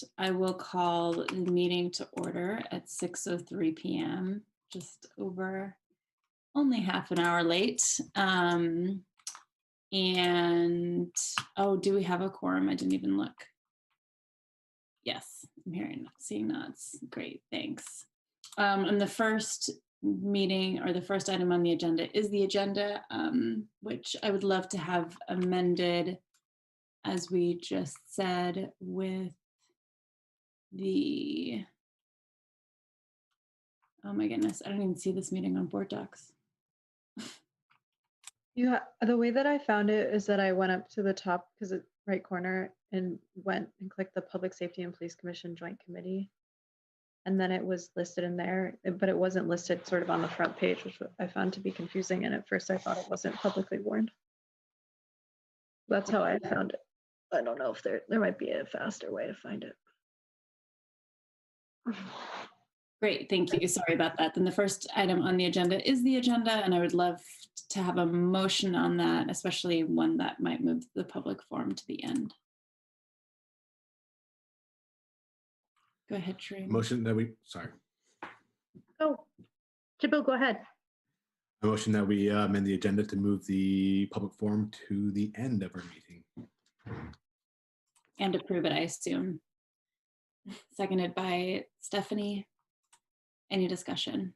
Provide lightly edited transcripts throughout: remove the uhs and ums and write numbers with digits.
that, I will call the meeting to order at 6:03 p.m., just over only half an hour late. And, oh, do we have a quorum? I didn't even look. Yes, I'm seeing nods. Great, thanks. And the first meeting, or the first item on the agenda, is the agenda, which I would love to have amended, as we just said, with the, oh my goodness, I don't even see this meeting on board docs. The way that I found it is that I went up to the top, because it's right corner, and went and clicked the Public Safety and Police Commission Joint Committee. And then it was listed in there, but it wasn't listed sort of on the front page, which I found to be confusing. And at first I thought it wasn't publicly warned. That's how I found it. I don't know if there might be a faster way to find it. Great, thank you. Sorry about that. Then the first item on the agenda is the agenda, and I would love to have a motion on that, especially one that might move the public forum to the end. Go ahead, Shereen. Motion that we, sorry. Oh, Jibil, go ahead. A motion that we amend the agenda to move the public forum to the end of our meeting. And approve it, I assume. Seconded by Stephanie. Any discussion?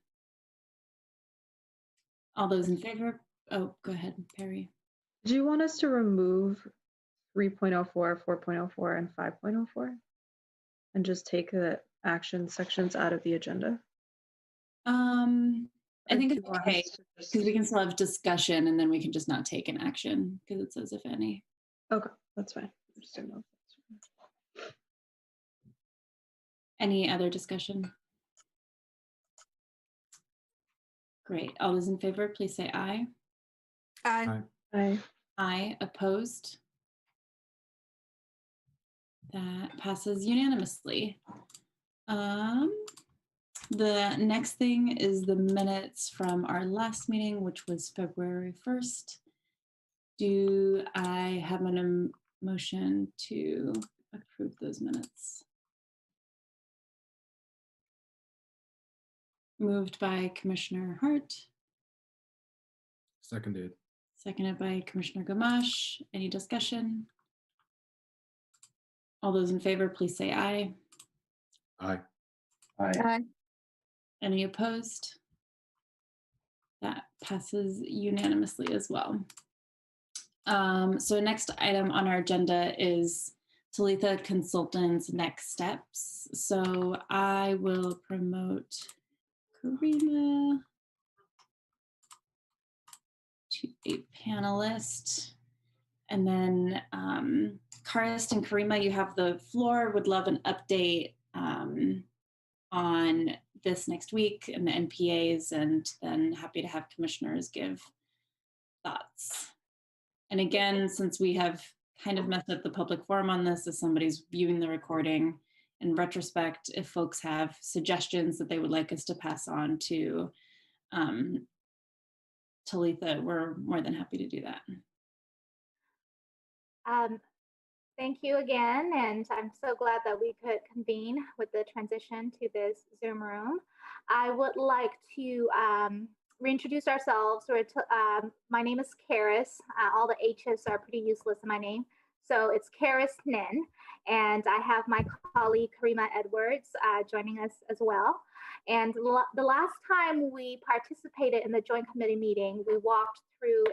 All those in favor? Oh, go ahead, Perry. Do you want us to remove 3.04, 4.04, and 5.04? And just take the action sections out of the agenda? I think it's okay, because we can still have discussion, and then we can just not take an action, because it says if any. Okay, that's fine. Just didn't know. Any other discussion? Great. All those in favor, please say aye. Aye. Aye. Aye. Opposed? That passes unanimously. The next thing is the minutes from our last meeting, which was February 1st. Do I have a motion to approve those minutes? Moved by Commissioner Hart. Seconded. Seconded by Commissioner Gamache. Any discussion? All those in favor, please say aye. Aye. Aye. Any opposed? That passes unanimously as well. So next item on our agenda is Talitha Consultants' next steps. So I will promote Karima to a panelist. And then Karist and Karima, you have the floor. Would love an update on this next week and the NPAs, and then happy to have commissioners give thoughts. And again, since we have kind of messed up the public forum on this, as somebody's viewing the recording, in retrospect, if folks have suggestions that they would like us to pass on to Talitha, we're more than happy to do that. Thank you again, and I'm so glad that we could convene with the transition to this Zoom room. I would like to reintroduce ourselves. My name is Karis. All the H's are pretty useless in my name. So it's Karis Nin, and I have my colleague Karima Edwards joining us as well. And the last time we participated in the joint committee meeting, we walked through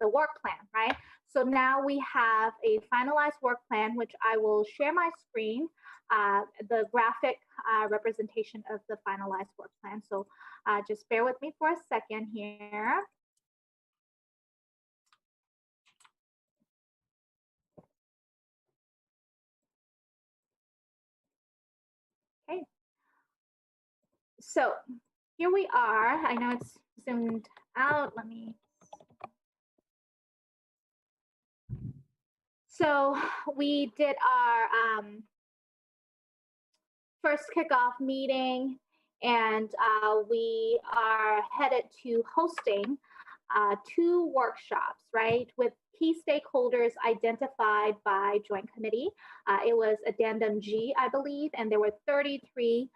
the work plan, right? So now we have a finalized work plan, which I will share my screen, the graphic representation of the finalized work plan. So just bear with me for a second here. Okay. So here we are. I know it's zoomed out. Let me. So we did our first kickoff meeting, and we are headed to hosting 2 workshops, right, with key stakeholders identified by Joint Committee. It was Addendum G, I believe, and there were 33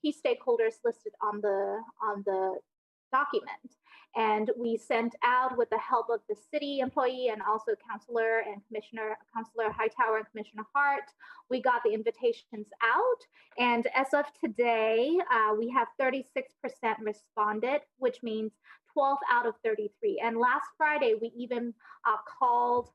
key stakeholders listed on the document. And we sent out, with the help of the city employee and also Councilor Hightower and Commissioner Hart, we got the invitations out. And as of today, we have 36% responded, which means 12 out of 33. And last Friday, we even called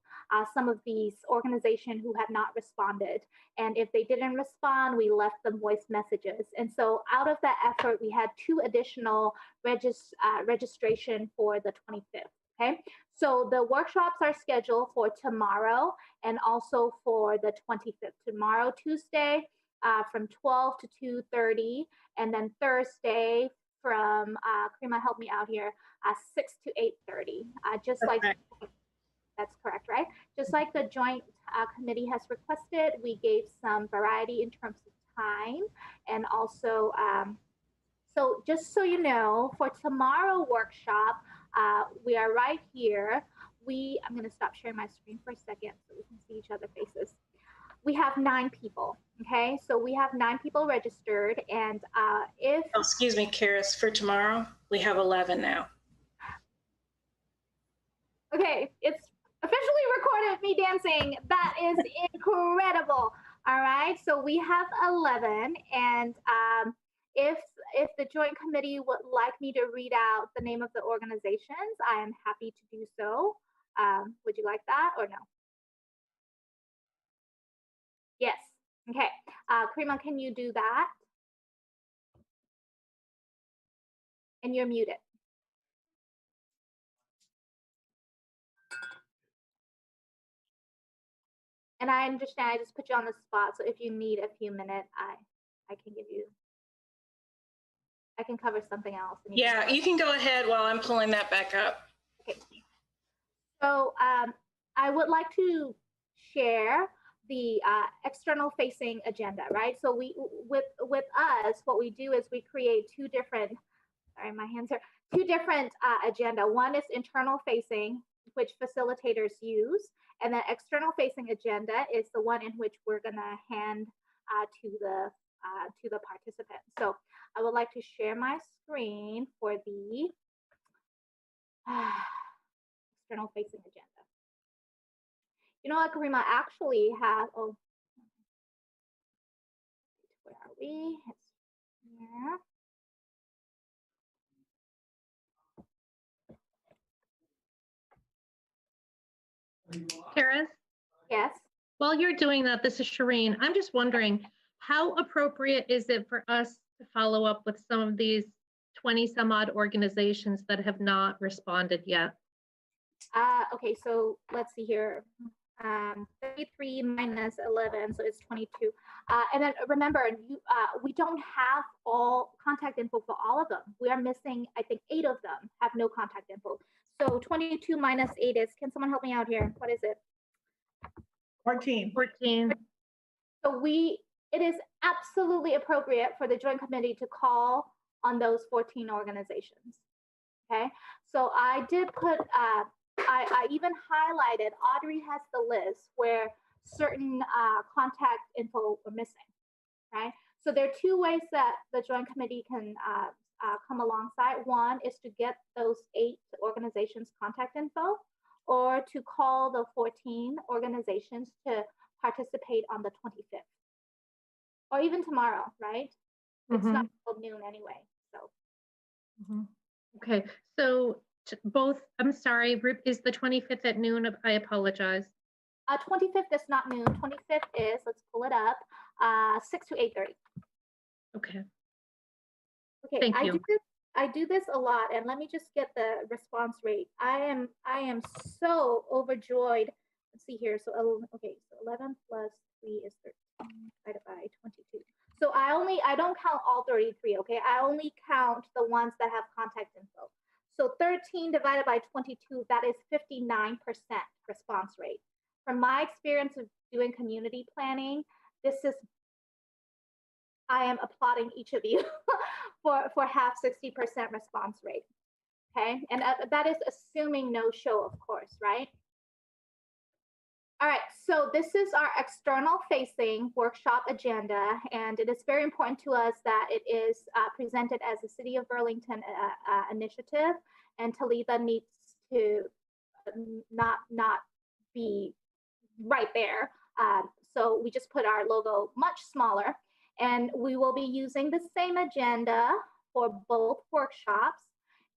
some of these organizations who had not responded. And if they didn't respond, we left them voice messages. And so out of that effort, we had 2 additional registration for the 25th. Okay, so the workshops are scheduled for tomorrow and also for the 25th. Tomorrow, Tuesday, from 12 to 2:30, and then Thursday from Karima, help me out here, 6 to 8:30. Just That's like correct. That's correct, right? Just like the Joint Committee has requested, we gave some variety in terms of time, and also, so just so you know, for tomorrow workshop, we are right here. I'm going to stop sharing my screen for a second so we can see each other's faces. We have 9 people, okay? So we have 9 people registered, and if... Oh, excuse me, Karis, for tomorrow, we have 11 now. Okay, it's officially recorded me dancing. That is incredible. All right, so we have 11, and if the Joint Committee would like me to read out the name of the organizations, I am happy to do so. Would you like that or no? Yes. Okay. Karima, can you do that? And you're muted. And I understand I just put you on the spot, so if you need a few minutes, I can give you, I can cover something else. Yeah, you can go ahead while I'm pulling that back up. Okay. So I would like to share the external facing agenda, right? So with us, what we do is we create 2 different, sorry, my hands are, 2 different agenda. One is internal facing, which facilitators use, and the external facing agenda is the one in which we're gonna hand to the participants. So I would like to share my screen for the external facing agenda. You know what, Karima, actually have, oh, where are we? It's here. Karis, Yes. while you're doing that, this is Shireen. I'm just wondering, how appropriate is it for us to follow up with some of these 20 some odd organizations that have not responded yet? Okay, so let's see here. 33 minus 11, so it's 22. And then remember, we don't have all contact info for all of them. We are missing, I think, 8 of them have no contact info. So 22 minus 8 is, can someone help me out here? What is it? 14. 14. So it is absolutely appropriate for the Joint Committee to call on those 14 organizations. Okay, so I did put, I even highlighted, Audrey has the list where certain contact info were missing, right? So there are 2 ways that the Joint Committee can come alongside. One is to get those 8 organizations' contact info, or to call the 14 organizations to participate on the 25th, or even tomorrow, right? It's not till noon anyway, so. Okay, so both, I'm sorry, is the 25th at noon? I apologize. 25th is not noon. 25th is, let's pull it up, 6 to 8:30. Okay. Okay, Thank you. I do this a lot, and let me just get the response rate. I am so overjoyed. Let's see here. So okay, so 11 plus 3 is 13 divided by 22. So I don't count all 33. Okay, I only count the ones that have contact info. So 13 divided by 22, that is 59% response rate. From my experience of doing community planning, I am applauding each of you for have 60% response rate. Okay, and that is assuming no show, of course, right? All right, so this is our external facing workshop agenda, and it is very important to us that it is presented as a City of Burlington initiative, and Talitha needs to not be right there. So we just put our logo much smaller, and we will be using the same agenda for both workshops.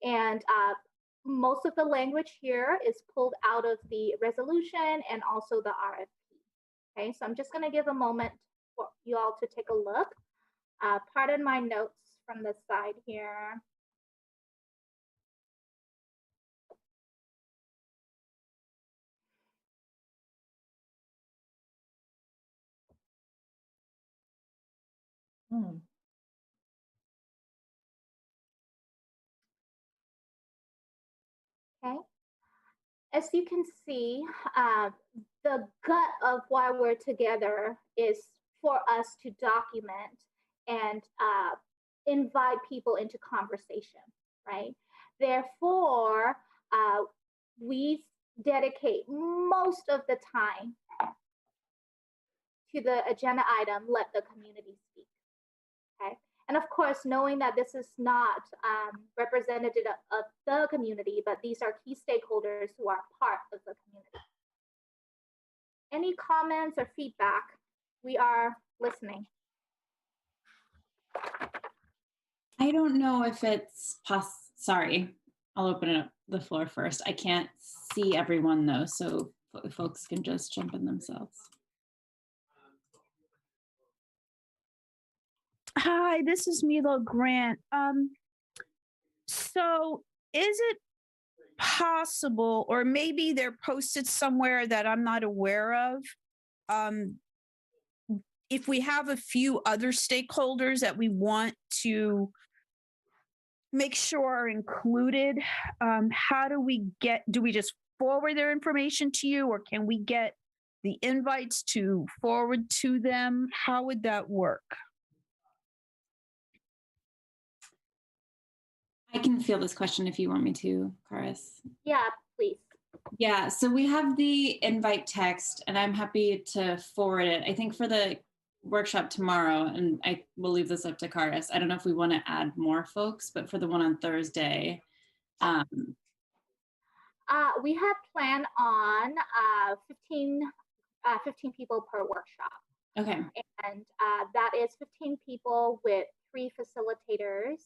And most of the language here is pulled out of the resolution and also the RFP. Okay, so I'm just going to give a moment for you all to take a look. Pardon my notes from this side here. Okay. As you can see, the gut of why we're together is for us to document and invite people into conversation, right? Therefore, we dedicate most of the time to the agenda item, let the community speak, okay? And of course, knowing that this is not representative of the community, but these are key stakeholders who are part of the community. Any comments or feedback? We are listening. I don't know if it's sorry, I'll open it up the floor first. I can't see everyone though, so folks can just jump in themselves. Hi, this is Milo Grant. So is it possible, or maybe they're posted somewhere that I'm not aware of, if we have a few other stakeholders that we want to make sure are included, how do we just forward their information to you, or can we get the invites to forward to them? How would that work? I can field this question if you want me to, Karis. Yeah, please. Yeah, so we have the invite text, and I'm happy to forward it. I think for the workshop tomorrow, and I will leave this up to Karis. I don't know if we want to add more folks, but for the one on Thursday, we have planned on 15 people per workshop. Okay. And that is 15 people with 3 facilitators.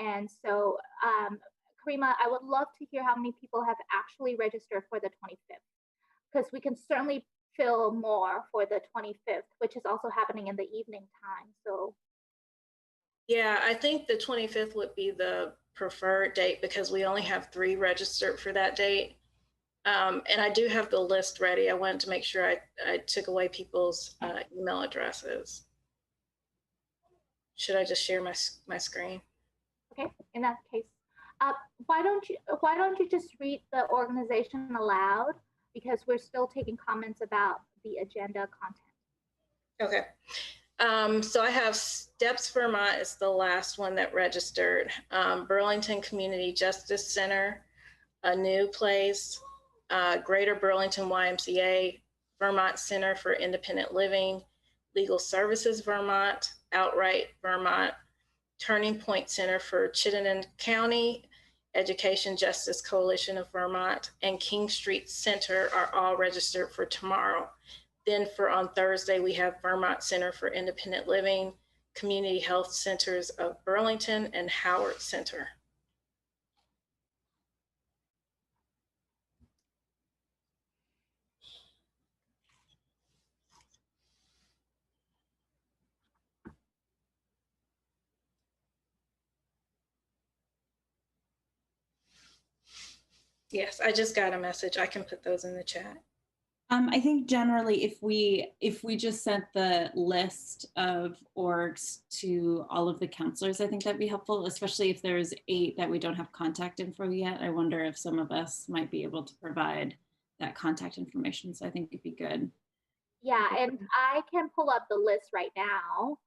And so, Karima, I would love to hear how many people have actually registered for the 25th, because we can certainly fill more for the 25th, which is also happening in the evening time. So, yeah, I think the 25th would be the preferred date because we only have 3 registered for that date. And I do have the list ready. I wanted to make sure I took away people's email addresses. Should I just share my screen? Okay, in that case, why don't you just read the organization aloud, because we're still taking comments about the agenda content. Okay. So I have Steps Vermont is the last one that registered. Burlington Community Justice Center, A New Place, Greater Burlington YMCA, Vermont Center for Independent Living, Legal Services Vermont, Outright Vermont, Turning Point Center for Chittenden County, Education Justice Coalition of Vermont, and King Street Center are all registered for tomorrow. Then for on Thursday, we have Vermont Center for Independent Living, Community Health Centers of Burlington, and Howard Center. Yes, I just got a message. I can put those in the chat. I think generally if we just sent the list of orgs to all of the counselors, I think that'd be helpful, especially if there's 8 that we don't have contact info yet. I wonder if some of us might be able to provide that contact information. So I think it'd be good. Yeah, and I can pull up the list right now.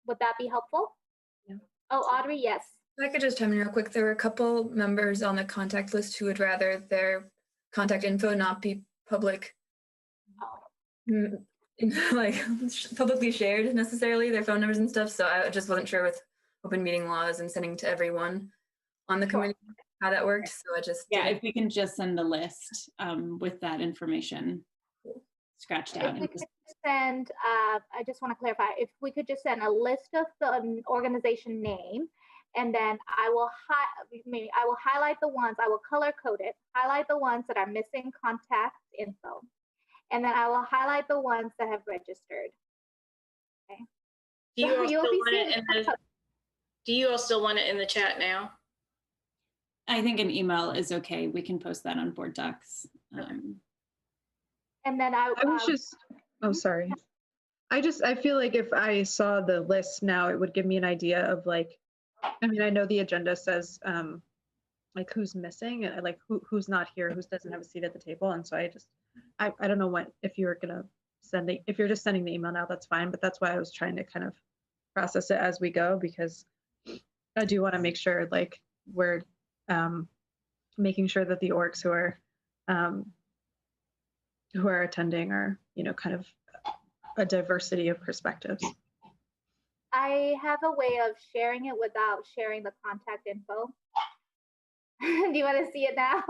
Would that be helpful? Yeah. Oh, Audrey, yes. If I could just chime in real quick, there were a couple members on the contact list who would rather their contact info not be public, like publicly shared necessarily, their phone numbers and stuff. So I just wasn't sure with open meeting laws and sending to everyone on the committee how that worked. So I just if we can just send a list with that information scratched out. If we could send, I just want to clarify, if we could just send a list of the organization name, and then I will highlight the ones, I will color code it, highlight the ones that are missing contact info, and then I will highlight the ones that have registered. Okay. Do you all still want it in the chat now? I think an email is okay. We can post that on board docs. And then I was just, oh, sorry. I feel like if I saw the list now, it would give me an idea of like, I mean, I know the agenda says like who's missing and like who's not here, who doesn't have a seat at the table. And so I don't know if you're gonna if you're just sending the email now, that's fine. But that's why I was trying to kind of process it as we go, because I do want to make sure like we're making sure that the orgs who are attending are, you know, kind of a diversity of perspectives. I have a way of sharing it without sharing the contact info. Do you want to see it now?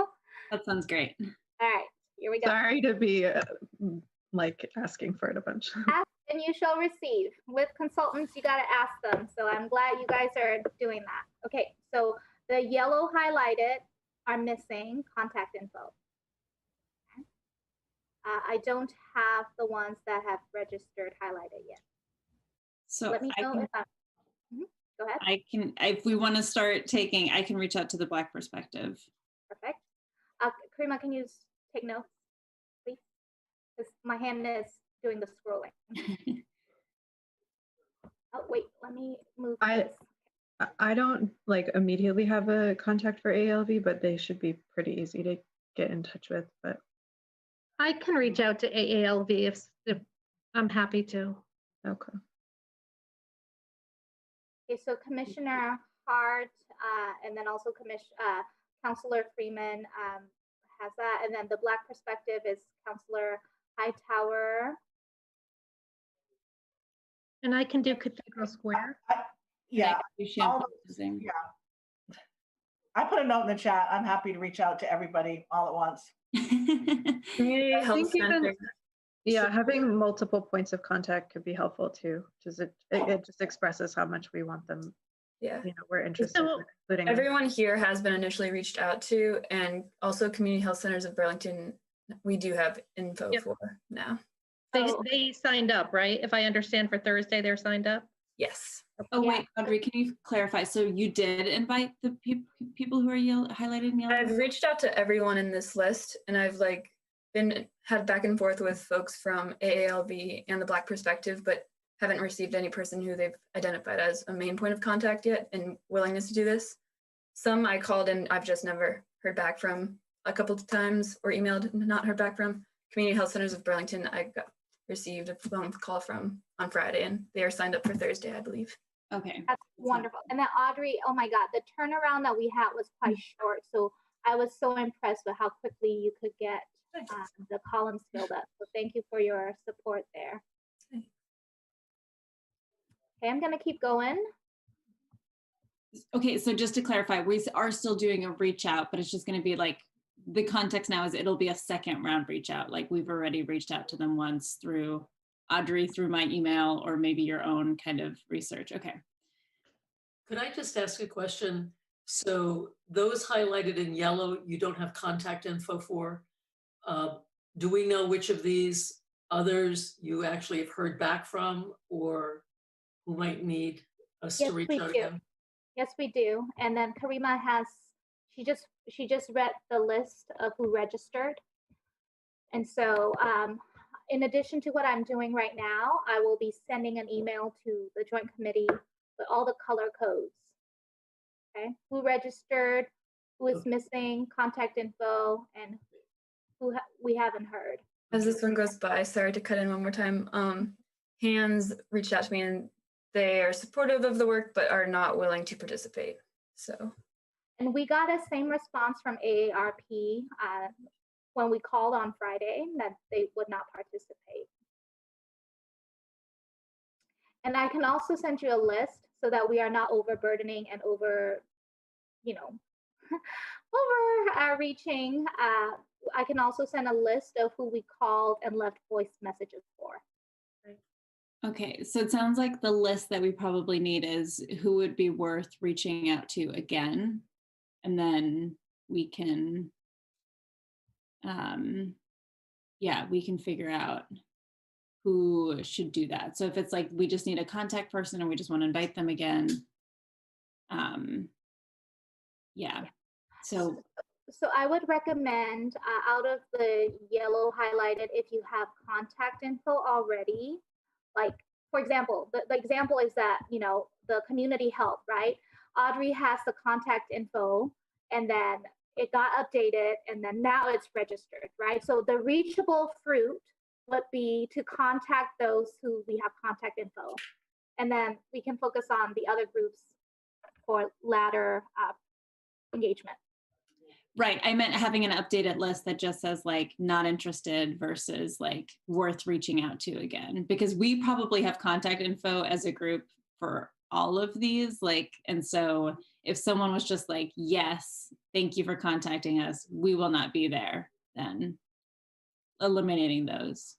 That sounds great. All right, here we go. Sorry to be like asking for it a bunch. Ask and you shall receive. With consultants, you got to ask them. So I'm glad you guys are doing that. Okay, so the yellow highlighted are missing contact info. I don't have the ones that have registered highlighted yet. So let me know if I'm, go ahead. I can, if we want to start taking, I can reach out to the Black perspective. Perfect. Karima, can you take notes, please? Because my hand is doing the scrolling. Oh, wait, let me move this. I don't like immediately have a contact for ALV, but they should be pretty easy to get in touch with. But I can reach out to AALV if I'm happy to. Okay. Okay, so Commissioner Hart, and then also Councilor Freeman has that, and then the Black perspective is Councilor Hightower. And I can do Cathedral Square. Yeah. Yeah. I put a note in the chat. I'm happy to reach out to everybody all at once. Community Health Center. Yeah, having multiple points of contact could be helpful too, because it just expresses how much we want them. Yeah, you know, we're interested so in including everyone here has been initially reached out to, and also Community Health Centers of Burlington, we do have info for now. They signed up, right? If I understand, for Thursday, they're signed up? Yes. Oh, wait, Audrey, can you clarify? So you did invite the people who are highlighted in yellow? I've reached out to everyone in this list, and I've like had back and forth with folks from AALV and the Black perspective, but haven't received any person who they've identified as a main point of contact yet and willingness to do this. Some I called and I've just never heard back from a couple of times, or emailed and not heard back from. Community Health Centers of Burlington, I received a phone call from on Friday, and they are signed up for Thursday, I believe. Okay. That's wonderful. And then Audrey, oh my God, the turnaround that we had was quite short. So I was so impressed with how quickly you could get the columns filled up. So thank you for your support there. Okay, I'm gonna keep going. Okay, so just to clarify, we are still doing a reach out, but it's just gonna be like, the context now is it'll be a second round reach out. Like we've already reached out to them once through Audrey, through my email, or maybe your own kind of research. Okay. Could I just ask a question? So those highlighted in yellow, you don't have contact info for. Do we know which of these others you actually have heard back from, or who might need us to reach out again? Yes, we do. And then Karima has, she just read the list of who registered. And so in addition to what I'm doing right now, I will be sending an email to the Joint Committee with all the color codes. Okay, who registered, who is missing, contact info, and who we haven't heard. As this one goes by, sorry to cut in one more time. Hands reached out to me and they are supportive of the work, but are not willing to participate. So And we got a same response from AARP when we called on Friday that they would not participate. And I can also send you a list so that we are not overburdening and overreaching. I can also send a list of who we called and left voice messages for. Okay, so it sounds like the list that we probably need is who would be worth reaching out to again. And then we can, we can figure out who should do that. So if it's like, we just need a contact person and we just want to invite them again. So I would recommend out of the yellow highlighted, if you have contact info already, like, for example, the example is that, the community health, right? Audrey has the contact info and then it got updated and then now it's registered, right? So the reachable fruit would be to contact those who we have contact info. And then we can focus on the other groups for latter engagement. Right. I meant having an updated list that just says like not interested versus like worth reaching out to again, because we probably have contact info as a group for all of these. And so if someone was just like, yes, thank you for contacting us, we will not be there, then eliminating those.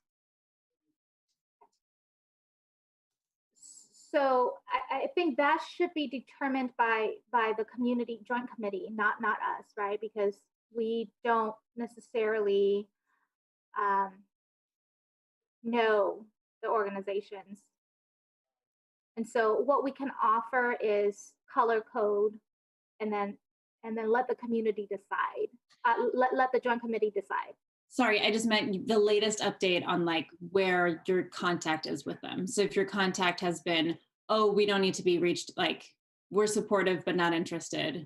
So I think that should be determined by the community joint committee, not us, right? Because we don't necessarily know the organizations. And so what we can offer is color code and then let the community decide. Let the joint committee decide. Sorry, I just meant the latest update on like where your contact is with them. So if your contact has been, oh, we don't need to be reached, like we're supportive but not interested,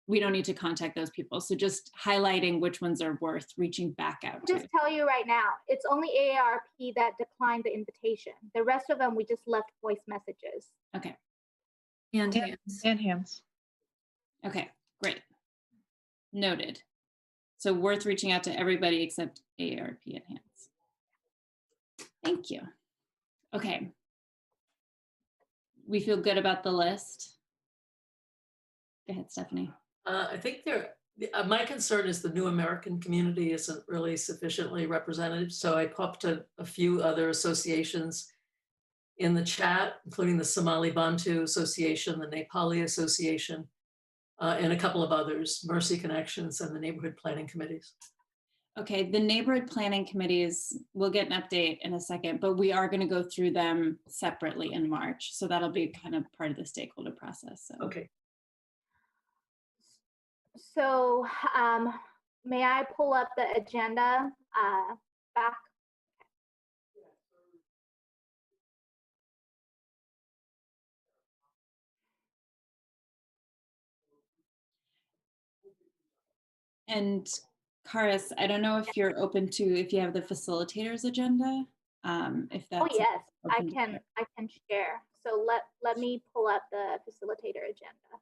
we don't need to contact those people. So just highlighting which ones are worth reaching back out to. Just tell you right now, it's only AARP that declined the invitation. The rest of them, we just left voice messages. Okay. And hands. And hands. Okay, great. Noted. So worth reaching out to everybody except AARP and hands. Thank you. Okay. We feel good about the list. Go ahead, Stephanie. I think my concern is the New American community isn't really sufficiently represented. So I popped a few other associations in the chat, including the Somali Bantu Association, the Nepali Association, and a couple of others, Mercy Connections and the neighborhood planning committees. Okay, the neighborhood planning committees, we'll get an update in a second, but we are going to go through them separately in March. So that'll be kind of part of the stakeholder process. So. Okay. So may I pull up the agenda back? And Karis, I don't know if you're open to, if you have the facilitator's agenda, if that's. Oh yes, I can share. So let me pull up the facilitator agenda.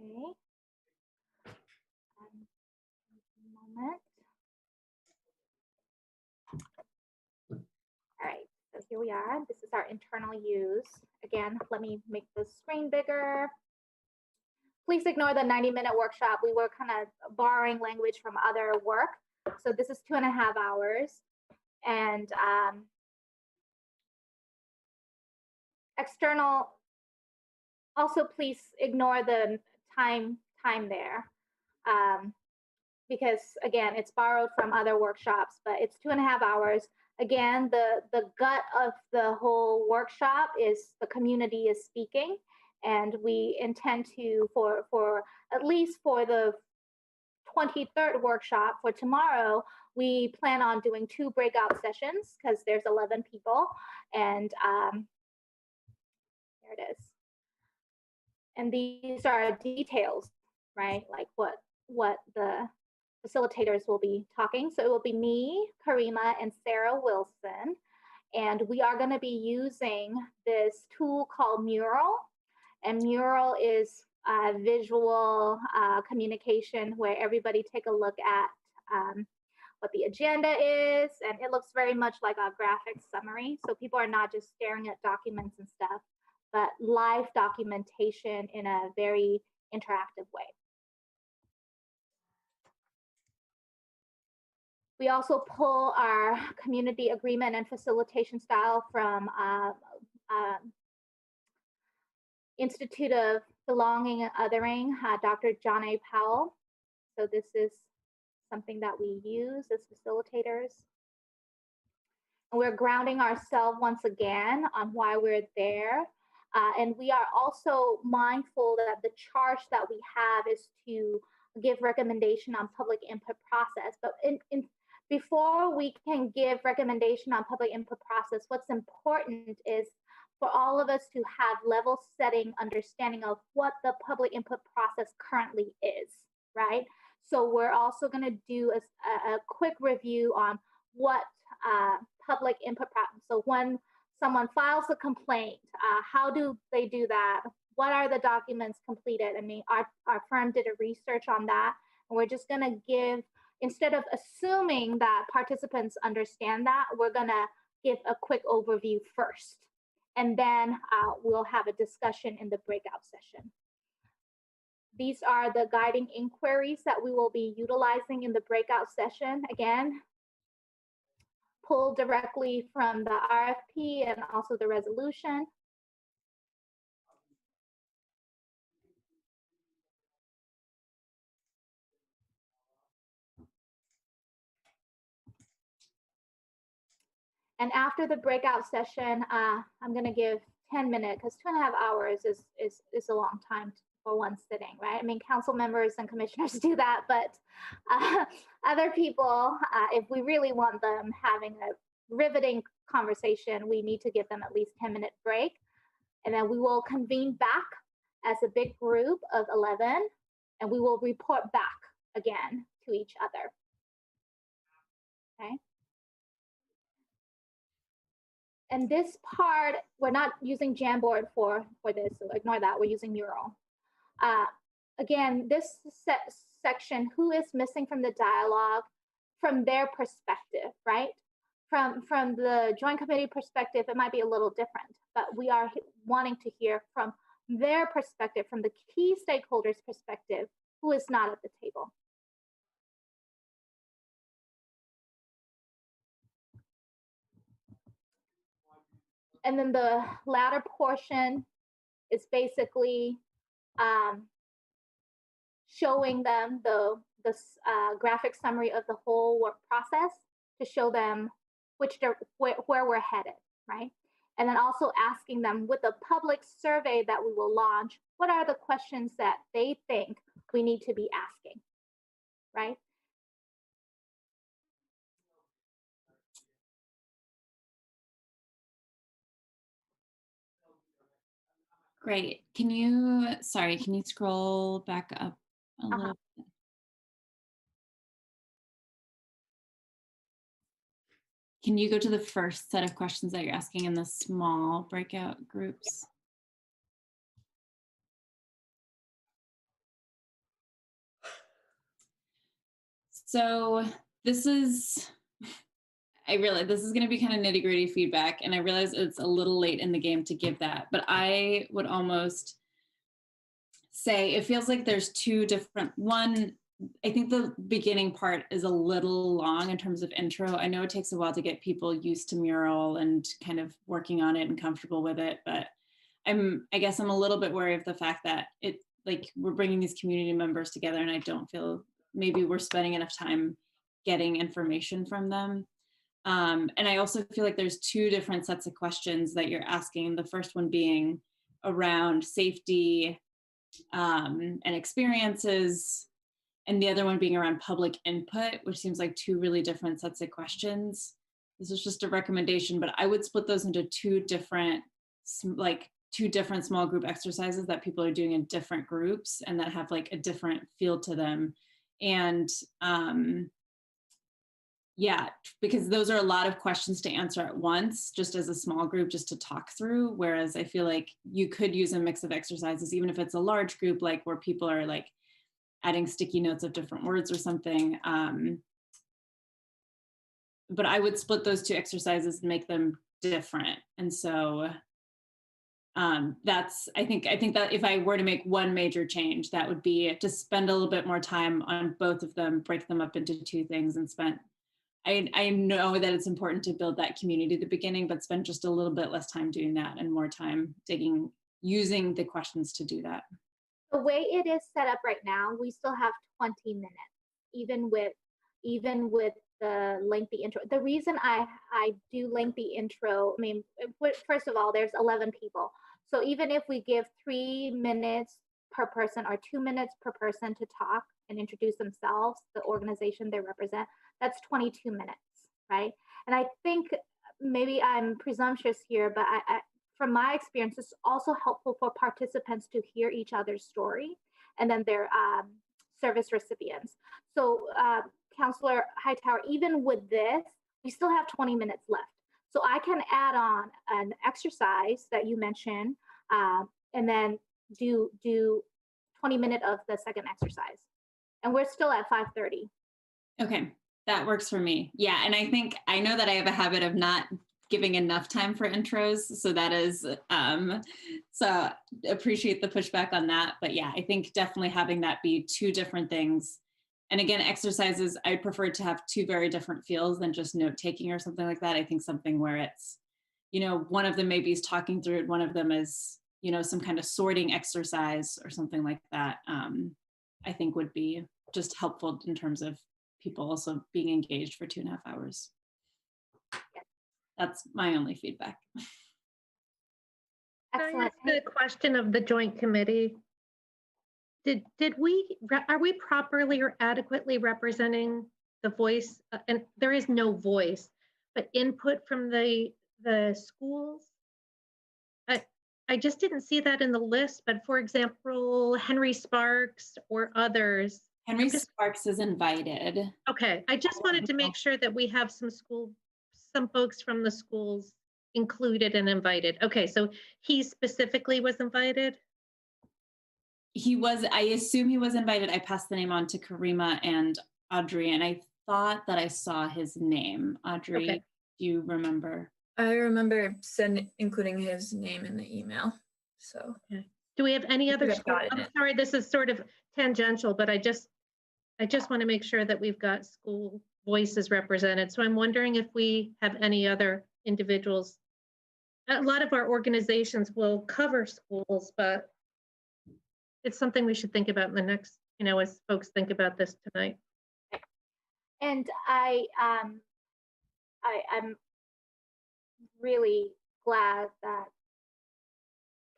Okay. Moment. All right, so here we are. This is our internal use. Again, let me make the screen bigger. Please ignore the 90-minute workshop. We were kind of borrowing language from other work. So this is 2.5 hours. And external, also please ignore the time there. Because again, it's borrowed from other workshops, but it's 2.5 hours. Again, the gut of the whole workshop is the community is speaking, and we intend to, for at least for the 23rd workshop for tomorrow, we plan on doing 2 breakout sessions because there's 11 people, and there it is. And these are details, right? Like what the facilitators will be talking. So it will be me, Karima, and Sarah Wilson. And we are going to be using this tool called Mural. And Mural is visual communication where everybody take a look at what the agenda is. And it looks very much like a graphic summary. So people are not just staring at documents and stuff, but live documentation in a very interactive way. We also pull our community agreement and facilitation style from Institute of Belonging and Othering, Dr. John A. Powell. So this is something that we use as facilitators. And we're grounding ourselves once again on why we're there. And we are also mindful that the charge that we have is to give recommendation on public input process. But before we can give recommendation on public input process, what's important is for all of us to have level setting understanding of what the public input process currently is, right? So we're also going to do a quick review on what public input process. So when someone files a complaint, how do they do that? What are the documents completed? I mean, our firm did a research on that, and we're just going to give, instead of assuming that participants understand that, we're going to give a quick overview first. And then we'll have a discussion in the breakout session. These are the guiding inquiries that we will be utilizing in the breakout session. Again, pulled directly from the RFP and also the resolution. And after the breakout session, I'm going to give 10 minutes, because 2.5 hours is a long time for one sitting, right? I mean, council members and commissioners do that, but other people, if we really want them having a riveting conversation, we need to give them at least 10-minute break. And then we will convene back as a big group of 11, and we will report back again to each other. Okay. And this part, we're not using Jamboard for this, so ignore that. We're using Mural. Again, this section, who is missing from the dialogue from their perspective, right? From the Joint Committee perspective, it might be a little different, but we are wanting to hear from their perspective, from the key stakeholders' perspective, who is not at the table. And then the latter portion is basically showing them the graphic summary of the whole work process to show them where we're headed, right? And then also asking them with the public survey that we will launch, what are the questions that they think we need to be asking, right? Great. Can you scroll back up a little bit? Can you go to the first set of questions that you're asking in the small breakout groups? So this is, I realize this is going to be kind of nitty gritty feedback, and I realize it's a little late in the game to give that, but I would almost say it feels like there's two different, one, I think the beginning part is a little long in terms of intro. I know it takes a while to get people used to Mural and kind of working on it and comfortable with it, but I guess I'm a little bit wary of the fact that we're bringing these community members together, and I don't feel maybe we're spending enough time getting information from them. And I also feel like there's two different sets of questions that you're asking. The first one being around safety and experiences, and the other one being around public input, which seems like two really different sets of questions. This is just a recommendation, but I would split those into two different small group exercises that people are doing in different groups and that have like a different feel to them And yeah, because those are a lot of questions to answer at once, just as a small group, just to talk through. Whereas I feel like you could use a mix of exercises, even if it's a large group, like where people are like adding sticky notes of different words or something. But I would split those two exercises and make them different. And so that's, I think that if I were to make one major change, that would be to spend a little bit more time on both of them, break them up into two things, and I know that it's important to build that community at the beginning, but spend just a little bit less time doing that and more time using the questions to do that. The way it is set up right now, we still have 20 minutes, even with the lengthy intro. The reason I do lengthy intro, I mean, first of all, there's 11 people. So even if we give 3 minutes per person or 2 minutes per person to talk and introduce themselves, the organization they represent, that's 22 minutes, right? And I think maybe I'm presumptuous here, but from my experience, it's also helpful for participants to hear each other's story and then their service recipients. So Counselor Hightower, even with this, we still have 20 minutes left. So I can add on an exercise that you mentioned and then do 20 minutes of the second exercise. And we're still at 5:30. Okay, that works for me. Yeah, and I know that I have a habit of not giving enough time for intros. So that is, so appreciate the pushback on that. But yeah, I think definitely having that be two different things. And again, exercises, I prefer to have two very different feels than just note taking or something like that. I think something where it's, one of them maybe is talking through it, one of them is, some kind of sorting exercise or something like that. I think would be just helpful in terms of people also being engaged for 2.5 hours. That's my only feedback. Excellent. The question of the joint committee. Are we properly or adequately representing the voice? And there is no voice, but input from the schools. I just didn't see that in the list, but for example, Henry Sparks or others. Henry Sparks is invited. Okay, I just wanted to make sure that we have some folks from the schools included and invited. Okay, so he specifically was invited? He was, I assume he was invited. I passed the name on to Karima and Audrey, and I thought that I saw his name. Audrey, Okay. Do you remember? I remember including his name in the email. So Okay. Do we have any other school? I'm sorry, this is sort of tangential, but I just want to make sure that we've got school voices represented. So I'm wondering if we have any other individuals. A lot of our organizations will cover schools, but it's something we should think about in the next, as folks think about this tonight. And I'm really glad that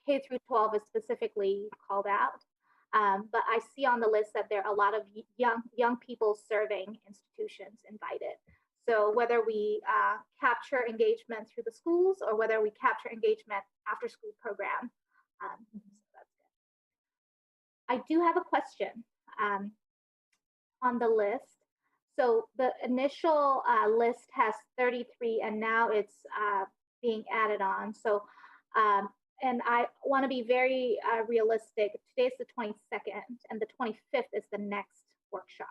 K through 12 is specifically called out. But I see on the list that there are a lot of young people serving institutions invited. So whether we capture engagement through the schools or whether we capture engagement after school program, so that's good. I do have a question on the list. So the initial list has 33 and now it's being added on. So, and I want to be very realistic. Today's the 22nd and the 25th is the next workshop.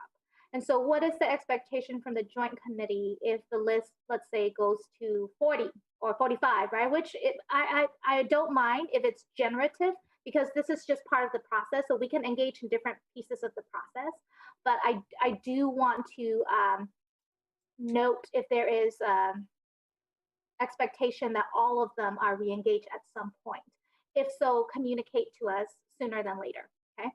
And so what is the expectation from the joint committee if the list, let's say, goes to 40 or 45, right? Which I don't mind if it's generative because this is just part of the process. So we can engage in different pieces of the process. But I do want to note if there is expectation that all of them are re-engaged at some point. If so, communicate to us sooner than later, okay?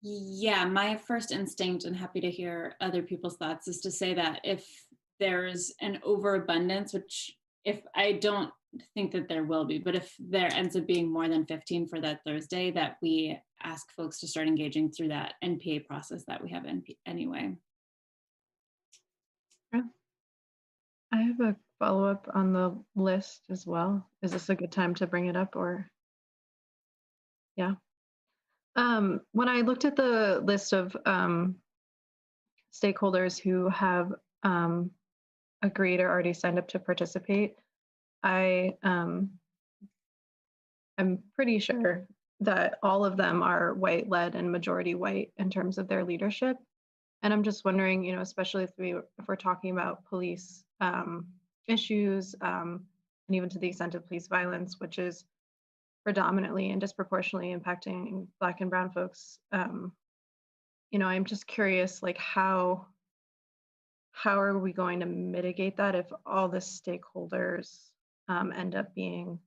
Yeah, my first instinct, and happy to hear other people's thoughts, is to say that if there's an overabundance, which if I don't think that there will be, but if there ends up being more than 15 for that Thursday, that we ask folks to start engaging through that NPA process that we have anyway. I have a follow-up on the list as well. Is this a good time to bring it up or? Yeah. When I looked at the list of stakeholders who have agreed or already signed up to participate, I'm pretty sure that all of them are white-led and majority white in terms of their leadership. And I'm just wondering, you know, especially if we're talking about police issues, and even to the extent of police violence, which is predominantly and disproportionately impacting Black and Brown folks. You know, I'm just curious, like how are we going to mitigate that if all the stakeholders end up being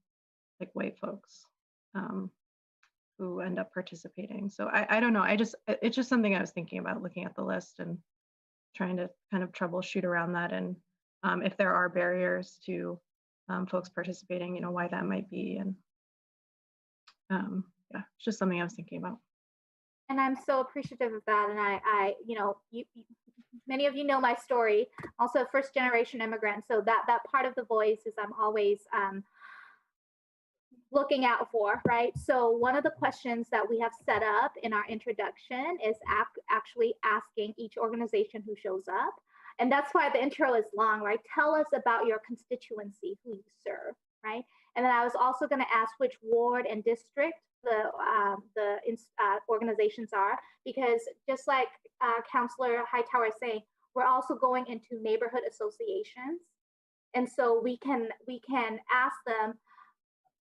like white folks who end up participating? So I don't know. It's just something I was thinking about looking at the list and trying to kind of troubleshoot around that, and if there are barriers to folks participating, you know, why that might be. And yeah, it's just something I was thinking about. And I'm so appreciative of that. And I you know, many of you know my story, also first generation immigrant. So that part of the voice is I'm always looking out for, right? So one of the questions that we have set up in our introduction is actually asking each organization who shows up. And that's why the intro is long, right? Tell us about your constituency, who you serve, right? And then I was also going to ask which ward and district the organizations are, because just like Councillor Hightower is saying, we're also going into neighborhood associations. And so we can ask them,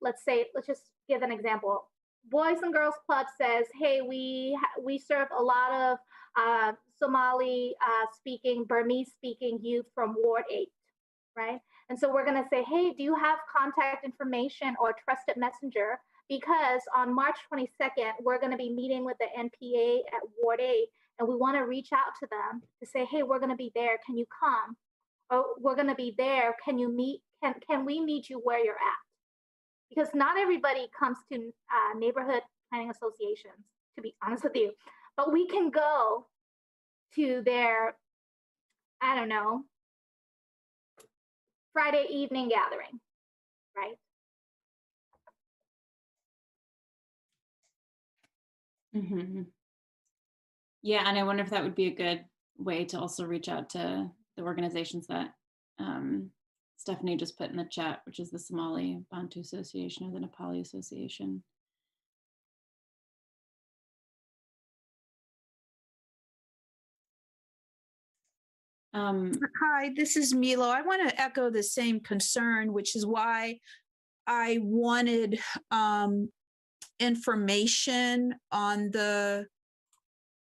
let's just give an example. Boys and Girls Club says, hey, we serve a lot of Somali speaking, Burmese speaking youth from Ward 8, right? And so we're gonna say, hey, do you have contact information or trusted messenger? Because on March 22nd, we're gonna be meeting with the NPA at Ward 8, and we wanna reach out to them to say, hey, we're gonna be there, can you come? Or we're gonna be there, can you meet, can we meet you where you're at? Because not everybody comes to neighborhood planning associations, to be honest with you, but we can go to their, I don't know, Friday evening gathering, right? Mm-hmm. Yeah, and I wonder if that would be a good way to also reach out to the organizations that Stephanie just put in the chat, which is the Somali Bantu Association or the Nepali Association. Hi, this is Milo. I want to echo the same concern, which is why I wanted information on the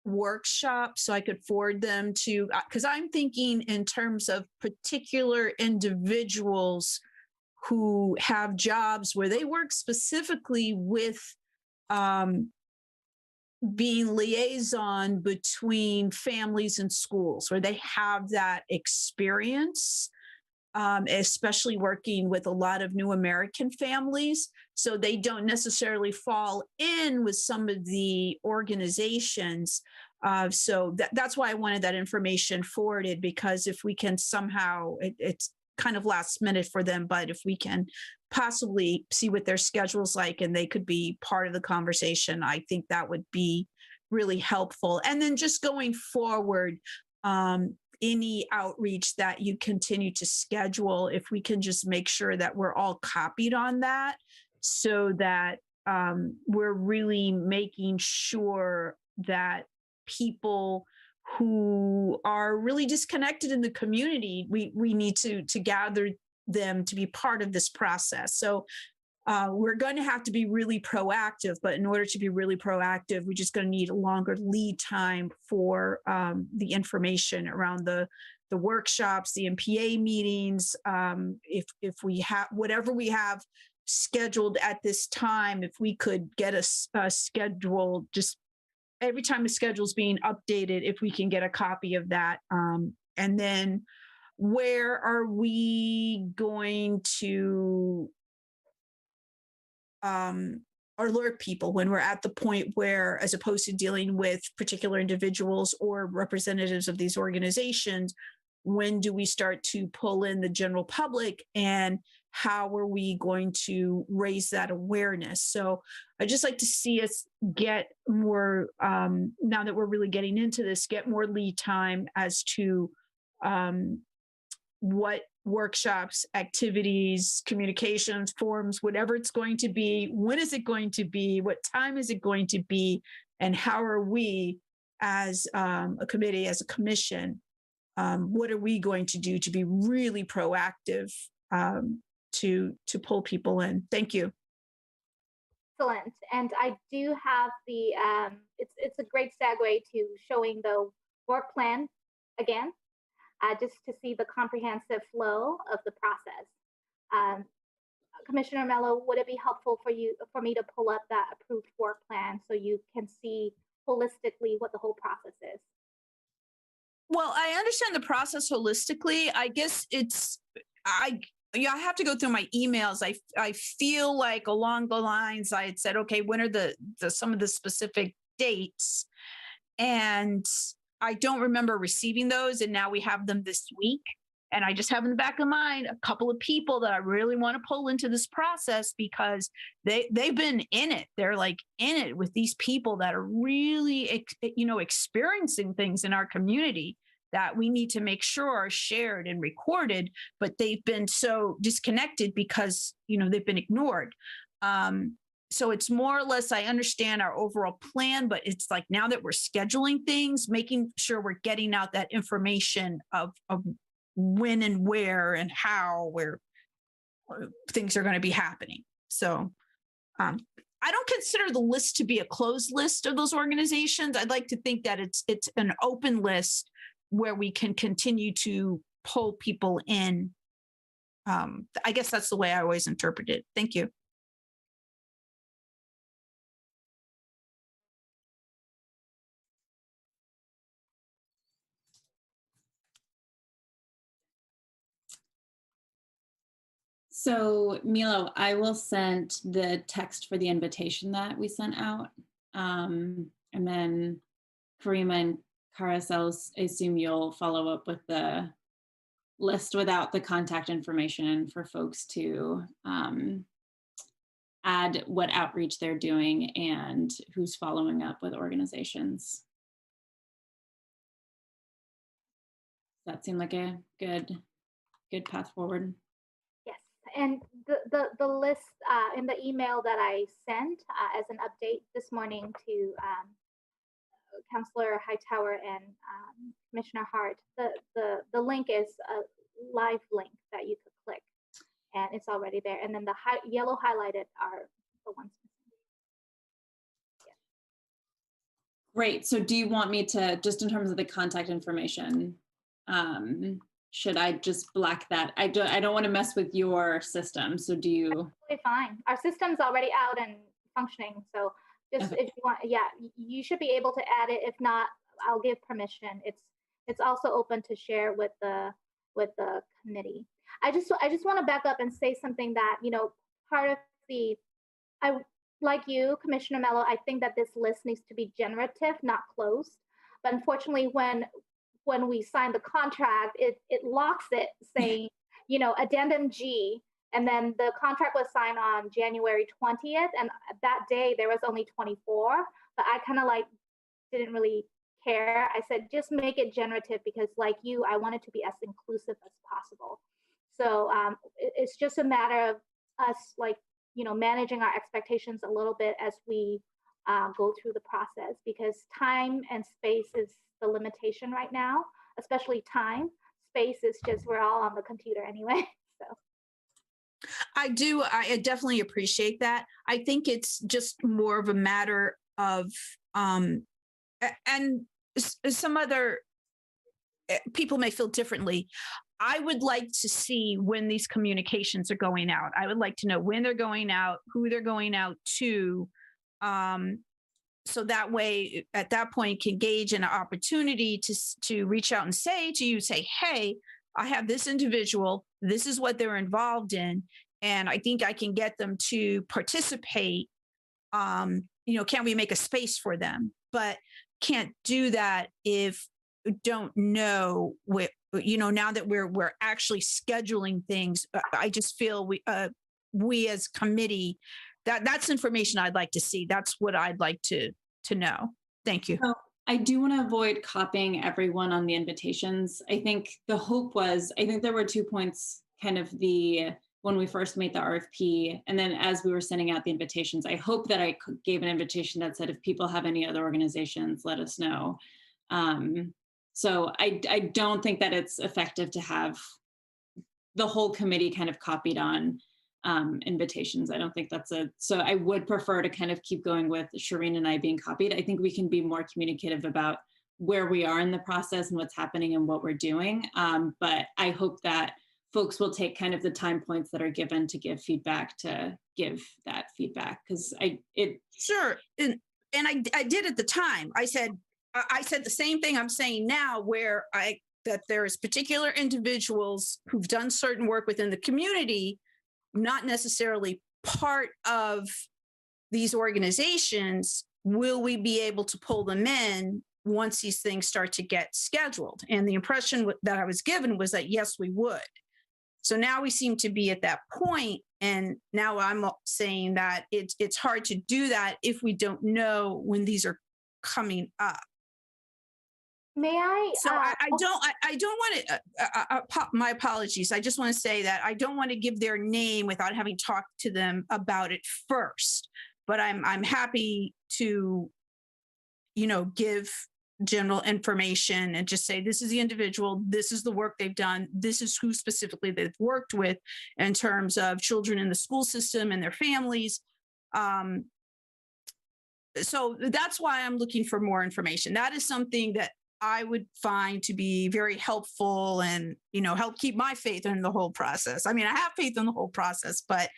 workshop so I could forward them to, because I'm thinking in terms of particular individuals who have jobs where they work specifically with being liaison between families and schools, where they have that experience, especially working with a lot of new American families. So they don't necessarily fall in with some of the organizations. So that's why I wanted that information forwarded, because if we can somehow, it's kind of last minute for them, but if we can possibly see what their schedule's like and they could be part of the conversation, I think that would be really helpful. And then just going forward, any outreach that you continue to schedule, if we can just make sure that we're all copied on that, so that we're really making sure that people who are really disconnected in the community, we need to gather them to be part of this process. So we're going to have to be really proactive, but in order to be really proactive, we're just going to need a longer lead time for the information around the workshops, the MPA meetings. If we have whatever we have scheduled at this time, if we could get a schedule, just every time the schedule is being updated, if we can get a copy of that. And then where are we going to alert people when we're at the point where, as opposed to dealing with particular individuals or representatives of these organizations, when do we start to pull in the general public, and how are we going to raise that awareness? So I just like to see us get more, now that we're really getting into this, get more lead time as to what workshops, activities, communications, forums, whatever it's going to be, when is it going to be, what time is it going to be, and how are we as a committee, as a commission, what are we going to do to be really proactive to pull people in? Thank you. Excellent. And I do have the, it's a great segue to showing the work plan again, just to see the comprehensive flow of the process. Commissioner Mello, would it be helpful for me to pull up that approved work plan so you can see holistically what the whole process is? Well, I understand the process holistically. I guess I have to go through my emails. I feel like along the lines I had said, okay, when are some of the specific dates? And I don't remember receiving those. And now we have them this week. And I just have in the back of mind a couple of people that I really want to pull into this process because they've been in it. They're like in it with these people that are really, experiencing things in our community that we need to make sure are shared and recorded, but they've been so disconnected because, they've been ignored. So it's more or less, I understand our overall plan, but it's like now that we're scheduling things, making sure we're getting out that information of when and where and how, where things are going to be happening. So I don't consider the list to be a closed list of those organizations. I'd like to think that it's an open list where we can continue to pull people in. I guess that's the way I always interpret it. Thank you. So Milo, I will send the text for the invitation that we sent out. And then Karima and Carousels, I assume you'll follow up with the list without the contact information for folks to add what outreach they're doing and who's following up with organizations. That seemed like a good path forward. And the list in the email that I sent as an update this morning to Councillor Hightower and Commissioner Hart, the link is a live link that you could click, and it's already there. And then the yellow highlighted are the ones. Yeah. Great. So do you want me to, just in terms of the contact information, should I just black that? I don't want to mess with your system. So do you? Absolutely fine. Our system's already out and functioning. So just Okay. if you want, yeah, you should be able to add it. If not, I'll give permission. It's also open to share with the committee. I just want to back up and say something that, part of like you, Commissioner Mello, I think that this list needs to be generative, not closed. But unfortunately, when we sign the contract, it locks it saying, addendum G, and then the contract was signed on January 20th, and that day there was only 24, but I kind of didn't really care. I said, just make it generative because like you, I want it to be as inclusive as possible. So it's just a matter of us managing our expectations a little bit as we go through the process, because time and space is the limitation right now, especially time. Space is just, we're all on the computer anyway. So I definitely appreciate that. I think it's just more of a matter of, and some other people may feel differently. I would like to see when these communications are going out. I would like to know when they're going out, who they're going out to, so that way, at that point, can gauge an opportunity to reach out and say, hey, I have this individual, this is what they're involved in, and I think I can get them to participate. Can we make a space for them? But can't do that if don't know, now that we're actually scheduling things, I just feel we as committee, that's information I'd like to see. That's what I'd like to know. Thank you. So I do want to avoid copying everyone on the invitations. I think the hope was, I think there were 2 points kind of when we first made the RFP, and then as we were sending out the invitations, I hope that I gave an invitation that said, if people have any other organizations, let us know. So I don't think that it's effective to have the whole committee kind of copied on invitations. I don't think so I would prefer to kind of keep going with Shireen and I being copied. I think we can be more communicative about where we are in the process and what's happening and what we're doing. But I hope that folks will take kind of the time points that are given to give feedback to give that feedback, because Sure. And I did at the time. I said the same thing I'm saying now, where that there's particular individuals who've done certain work within the community, not necessarily part of these organizations. Will we be able to pull them in once these things start to get scheduled? And the impression that I was given was that yes, we would. So now we seem to be at that point, and now I'm saying that it's hard to do that if we don't know when these are coming up. May I? So I don't want to, my apologies. I just want to say that I don't want to give their name without having talked to them about it first, but I'm happy to, give general information and just say, this is the individual, this is the work they've done, this is who specifically they've worked with in terms of children in the school system and their families. So that's why I'm looking for more information. That is something that I would find to be very helpful and, help keep my faith in the whole process. I mean, I have faith in the whole process, but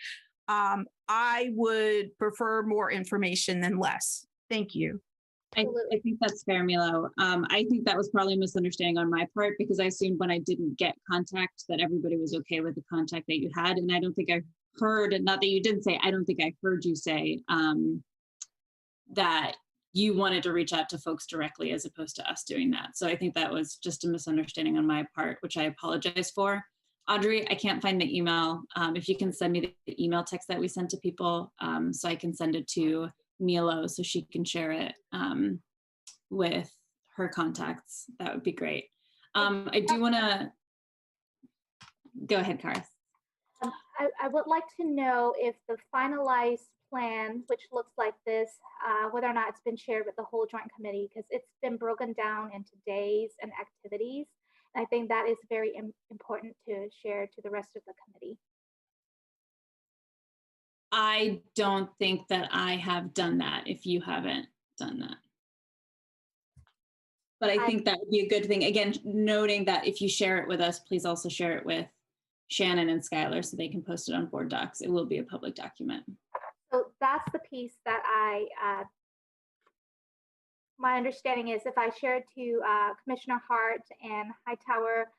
I would prefer more information than less. Thank you. I think that's fair, Milo. I think that was probably a misunderstanding on my part, because I assumed when I didn't get contact that everybody was okay with the contact that you had. And I don't think I heard, not that you didn't say, I don't think I heard you say that you wanted to reach out to folks directly as opposed to us doing that. So I think that was just a misunderstanding on my part, which I apologize for. Audrey, I can't find the email. If you can send me the email text that we sent to people, so I can send it to Milo so she can share it with her contacts, that would be great. I do want to go ahead, Karis. I would like to know if the finalized plan, which looks like this, whether or not it's been shared with the whole joint committee, because it's been broken down into days and activities. And I think that is very important to share to the rest of the committee. I don't think that I have done that if you haven't done that. But I think that would be a good thing. Again, noting that if you share it with us, please also share it with Shannon and Skylar so they can post it on board docs. It will be a public document. So that's the piece that my understanding is if I share it to Commissioner Hart and Hightower,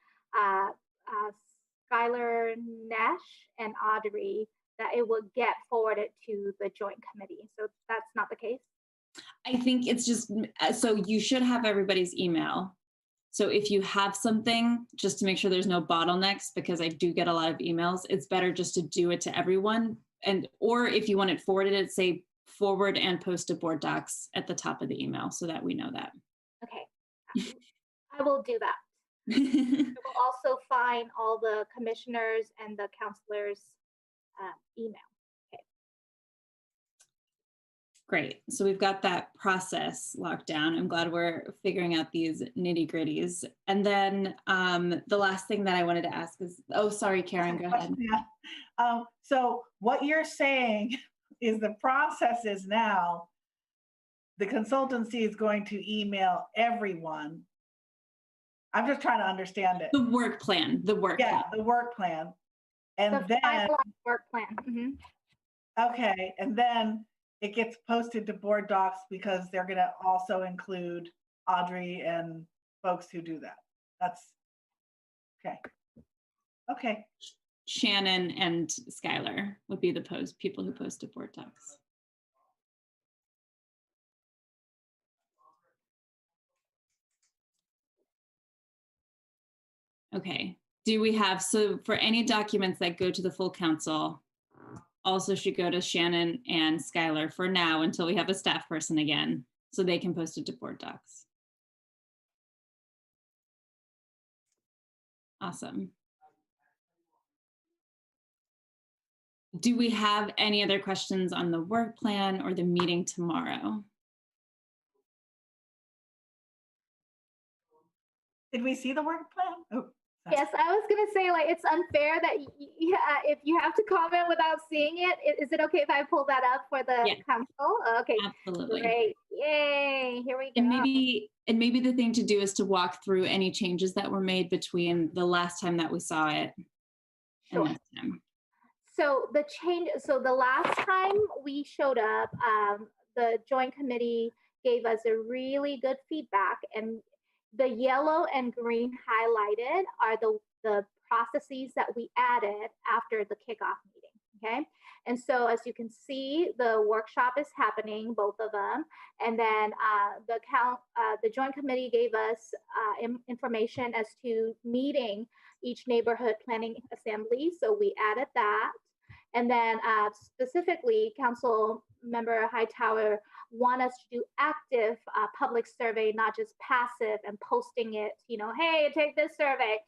Skylar, Nash, and Audrey, that it will get forwarded to the joint committee. So that's not the case? I think it's just, so you should have everybody's email. So if you have something, just to make sure there's no bottlenecks, because I do get a lot of emails, it's better just to do it to everyone. Or if you want it forwarded, say forward and post to board docs at the top of the email so that we know that. Okay, I will do that. I will also find all the commissioners and the counselors' email. Okay. Great. So we've got that process locked down. I'm glad we're figuring out these nitty gritties. And then the last thing that I wanted to ask is, oh, sorry, Karen, go ahead. So what you're saying is the process is now the consultancy is going to email everyone. I'm just trying to understand it. The work plan, the work plan. The work plan. And the then work plan. Mm-hmm. Okay, and then it gets posted to board docs because they're going to also include Audrey and folks who do that. That's okay. Okay. Shannon and Skylar would be the people who post to board docs. Okay. Do we have, so for any documents that go to the full council, also should go to Shannon and Skylar for now until we have a staff person again, so they can post it to board docs. Awesome. Do we have any other questions on the work plan or the meeting tomorrow? Did we see the work plan? Oh, sorry. Yes, I was gonna say, like, it's unfair that if you have to comment without seeing it, is it okay if I pull that up for the Yeah. council? Okay, Absolutely. great, yay, here we go. And maybe the thing to do is to walk through any changes that were made between the last time that we saw it Sure. and this time. So the last time we showed up, the joint committee gave us a really good feedback, and the yellow and green highlighted are the processes that we added after the kickoff meeting, okay? And so as you can see, the workshop is happening, both of them, and then the joint committee gave us information as to meeting each neighborhood planning assembly, so we added that. And then specifically, Council Member Hightower want us to do active public survey, not just passive and posting it, hey, take this survey.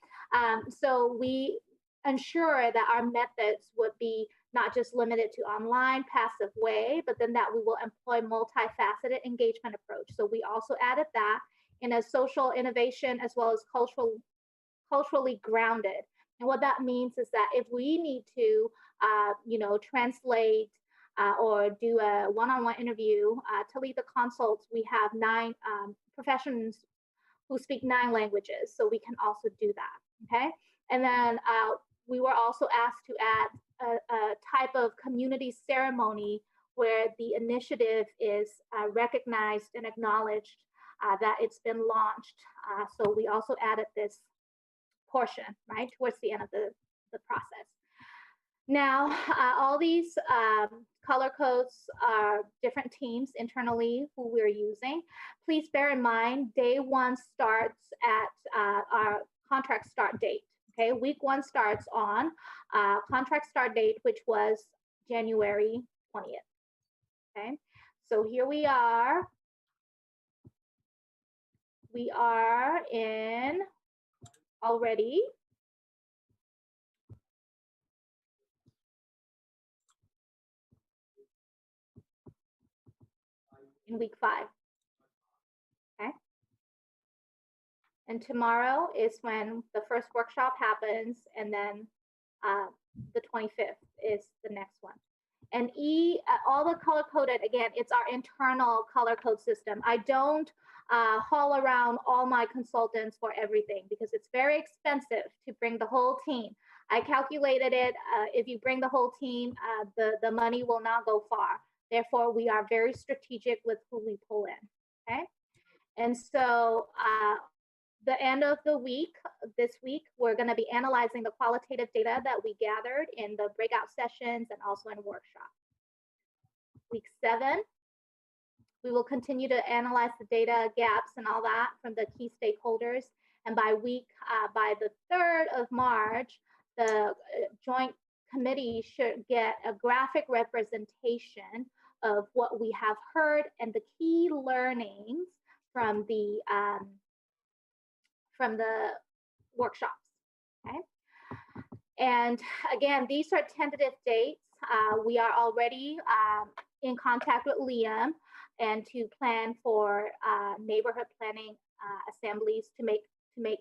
So we ensure that our methods would be not just limited to online passive way, but then that we will employ multifaceted engagement approach. So we also added that in a social innovation as well as culturally grounded. And what that means is that if we need to, translate or do a one-on-one interview, Talitha Consults, we have 9 professionals who speak 9 languages, so we can also do that, okay? And then we were also asked to add a type of community ceremony where the initiative is recognized and acknowledged that it's been launched. So we also added this portion, right, towards the end of the process. Now, all these color codes are different teams internally who we're using. Please bear in mind, day 1 starts at our contract start date, okay? Week 1 starts on contract start date, which was January 20th, okay? So here we are. We are in already in week 5, okay? And tomorrow is when the first workshop happens, and then the 25th is the next one. And all the color coded, again, it's our internal color code system. I don't haul around all my consultants for everything because it's very expensive to bring the whole team. I calculated it. If you bring the whole team, the money will not go far. Therefore, we are very strategic with who we pull in, okay? And so the end of the week, this week, we're gonna be analyzing the qualitative data that we gathered in the breakout sessions and also in workshop. Week 7, we will continue to analyze the data gaps and all that from the key stakeholders. And by the 3rd of March, the joint committee should get a graphic representation of what we have heard and the key learnings from the workshops, okay? And again, these are tentative dates. We are already in contact with Liam and to plan for neighborhood planning assemblies to make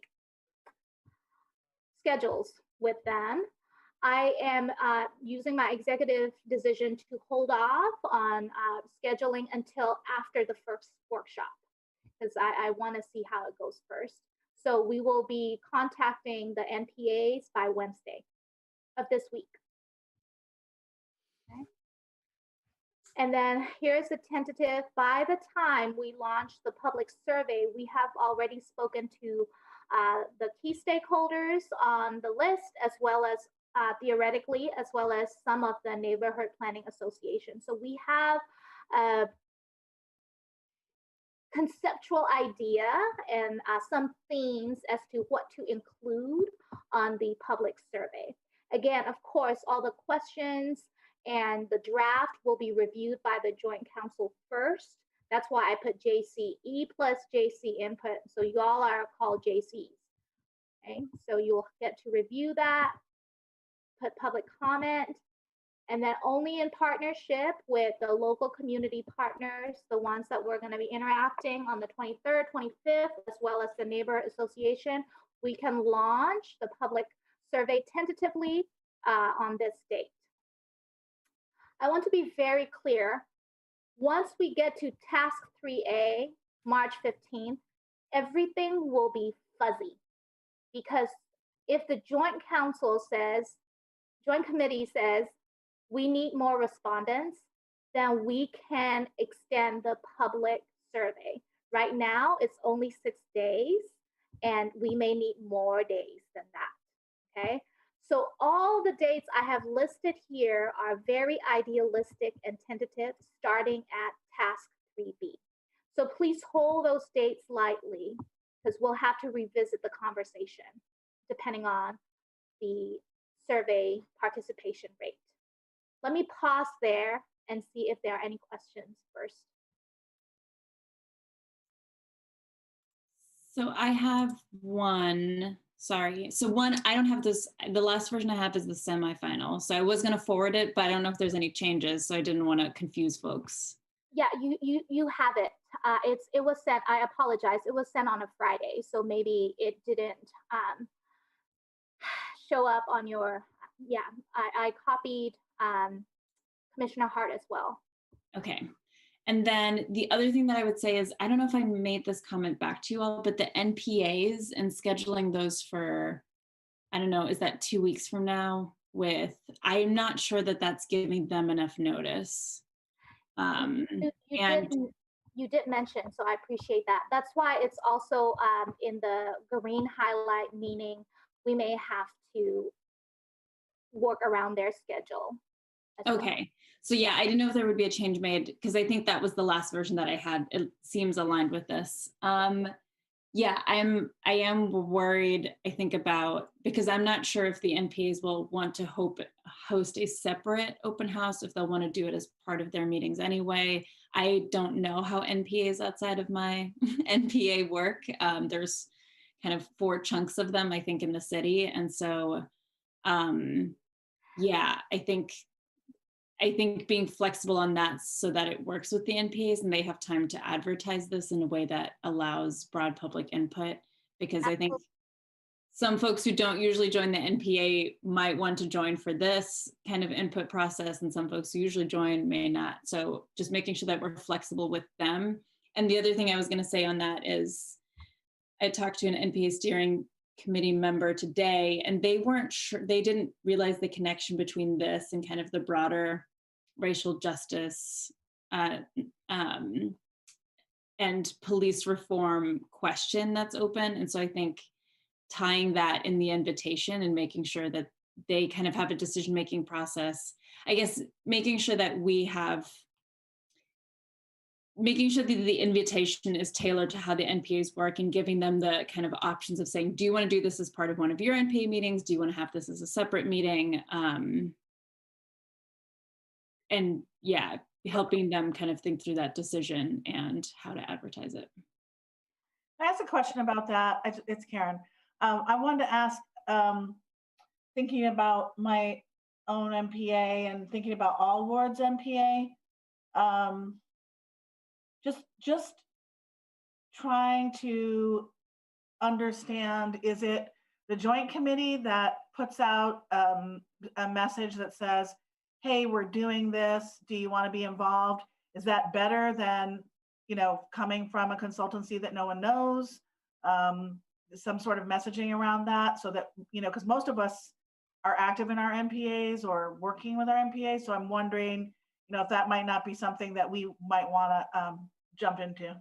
schedules with them. I am using my executive decision to hold off on scheduling until after the first workshop because I want to see how it goes first. So we will be contacting the NPAs by Wednesday of this week. Okay. And then here's the tentative. By the time we launch the public survey, we have already spoken to the key stakeholders on the list, as well as theoretically, as well as some of the neighborhood planning associations. So we have conceptual idea and some themes as to what to include on the public survey. Again, of course, all the questions and the draft will be reviewed by the Joint Council first. That's why I put JCE plus JC input. So you all are called JCs. Okay, so you'll get to review that, put public comment, and then only in partnership with the local community partners, the ones that we're going to be interacting on the 23rd, 25th, as well as the neighbor association, we can launch the public survey tentatively on this date. I want to be very clear. Once we get to task 3A, March 15th, everything will be fuzzy, because if the joint council says, joint committee says, we need more respondents, then we can extend the public survey. Right now, it's only 6 days, and we may need more days than that, okay? So all the dates I have listed here are very idealistic and tentative, starting at task 3B. So please hold those dates lightly, because we'll have to revisit the conversation depending on the survey participation rate. Let me pause there and see if there are any questions first. So I have one, sorry. So one, I don't have this, the last version I have is the semifinal. So I was gonna forward it, but I don't know if there's any changes. So I didn't want to confuse folks. Yeah, you have it. It was sent, I apologize. It was sent on a Friday. So maybe it didn't show up on your, yeah, I copied Commissioner Hart as well. Okay. And then the other thing that I would say is, I don't know if I made this comment back to you all, but the NPAs and scheduling those for, I don't know, is that 2 weeks from now with, I'm not sure that that's giving them enough notice. You did mention, so I appreciate that. That's why it's also in the green highlight, meaning we may have to work around their schedule. Okay. So yeah, I didn't know if there would be a change made, because I think that was the last version that I had. It seems aligned with this. Yeah, I am worried, I think, about, because I'm not sure if the NPAs will want to host a separate open house, if they'll want to do it as part of their meetings anyway. I don't know how NPAs outside of my NPA work. There's kind of 4 chunks of them, I think, in the city. And so, yeah, I think being flexible on that so that it works with the NPAs and they have time to advertise this in a way that allows broad public input, because I think some folks who don't usually join the NPA might want to join for this kind of input process, and some folks who usually join may not. So just making sure that we're flexible with them. And the other thing I was going to say on that is, I talked to an NPA steering committee member today, and they weren't sure, they didn't realize the connection between this and kind of the broader racial justice and police reform question that's open. And so I think tying that in the invitation and making sure that they kind of have a decision-making process, I guess making sure that the invitation is tailored to how the NPAs work, and giving them the kind of options of saying, do you want to do this as part of one of your NPA meetings? Do you want to have this as a separate meeting? And yeah, helping them kind of think through that decision and how to advertise it. I asked a question about that. It's Karen. I wanted to ask, thinking about my own MPA and thinking about all wards MPA, just trying to understand, is it the joint committee that puts out a message that says, hey, we're doing this, do you want to be involved? Is that better than, coming from a consultancy that no one knows? Some sort of messaging around that, so that, because most of us are active in our MPAs or working with our MPAs. So I'm wondering, if that might not be something that we might want to jump into.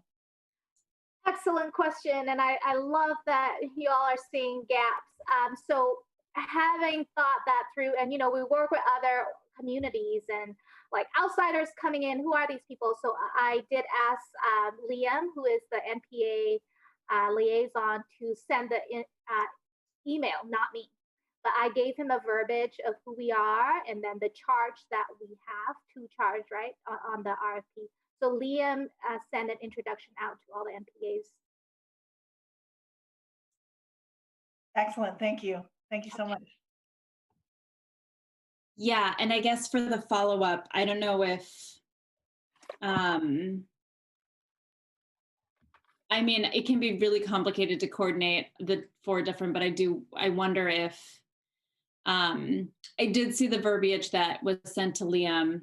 Excellent question. And I love that you all are seeing gaps. So having thought that through, and we work with other communities and like outsiders coming in. Who are these people? So I did ask Liam, who is the NPA liaison, to send the email, not me. But I gave him a verbiage of who we are and then the charge that we have to charge, right, on the RFP. So Liam sent an introduction out to all the NPAs. Excellent. Thank you. Thank you so much. Yeah, and I guess for the follow-up, I don't know if, I mean, it can be really complicated to coordinate the 4 different, but I wonder if, I did see the verbiage that was sent to Liam,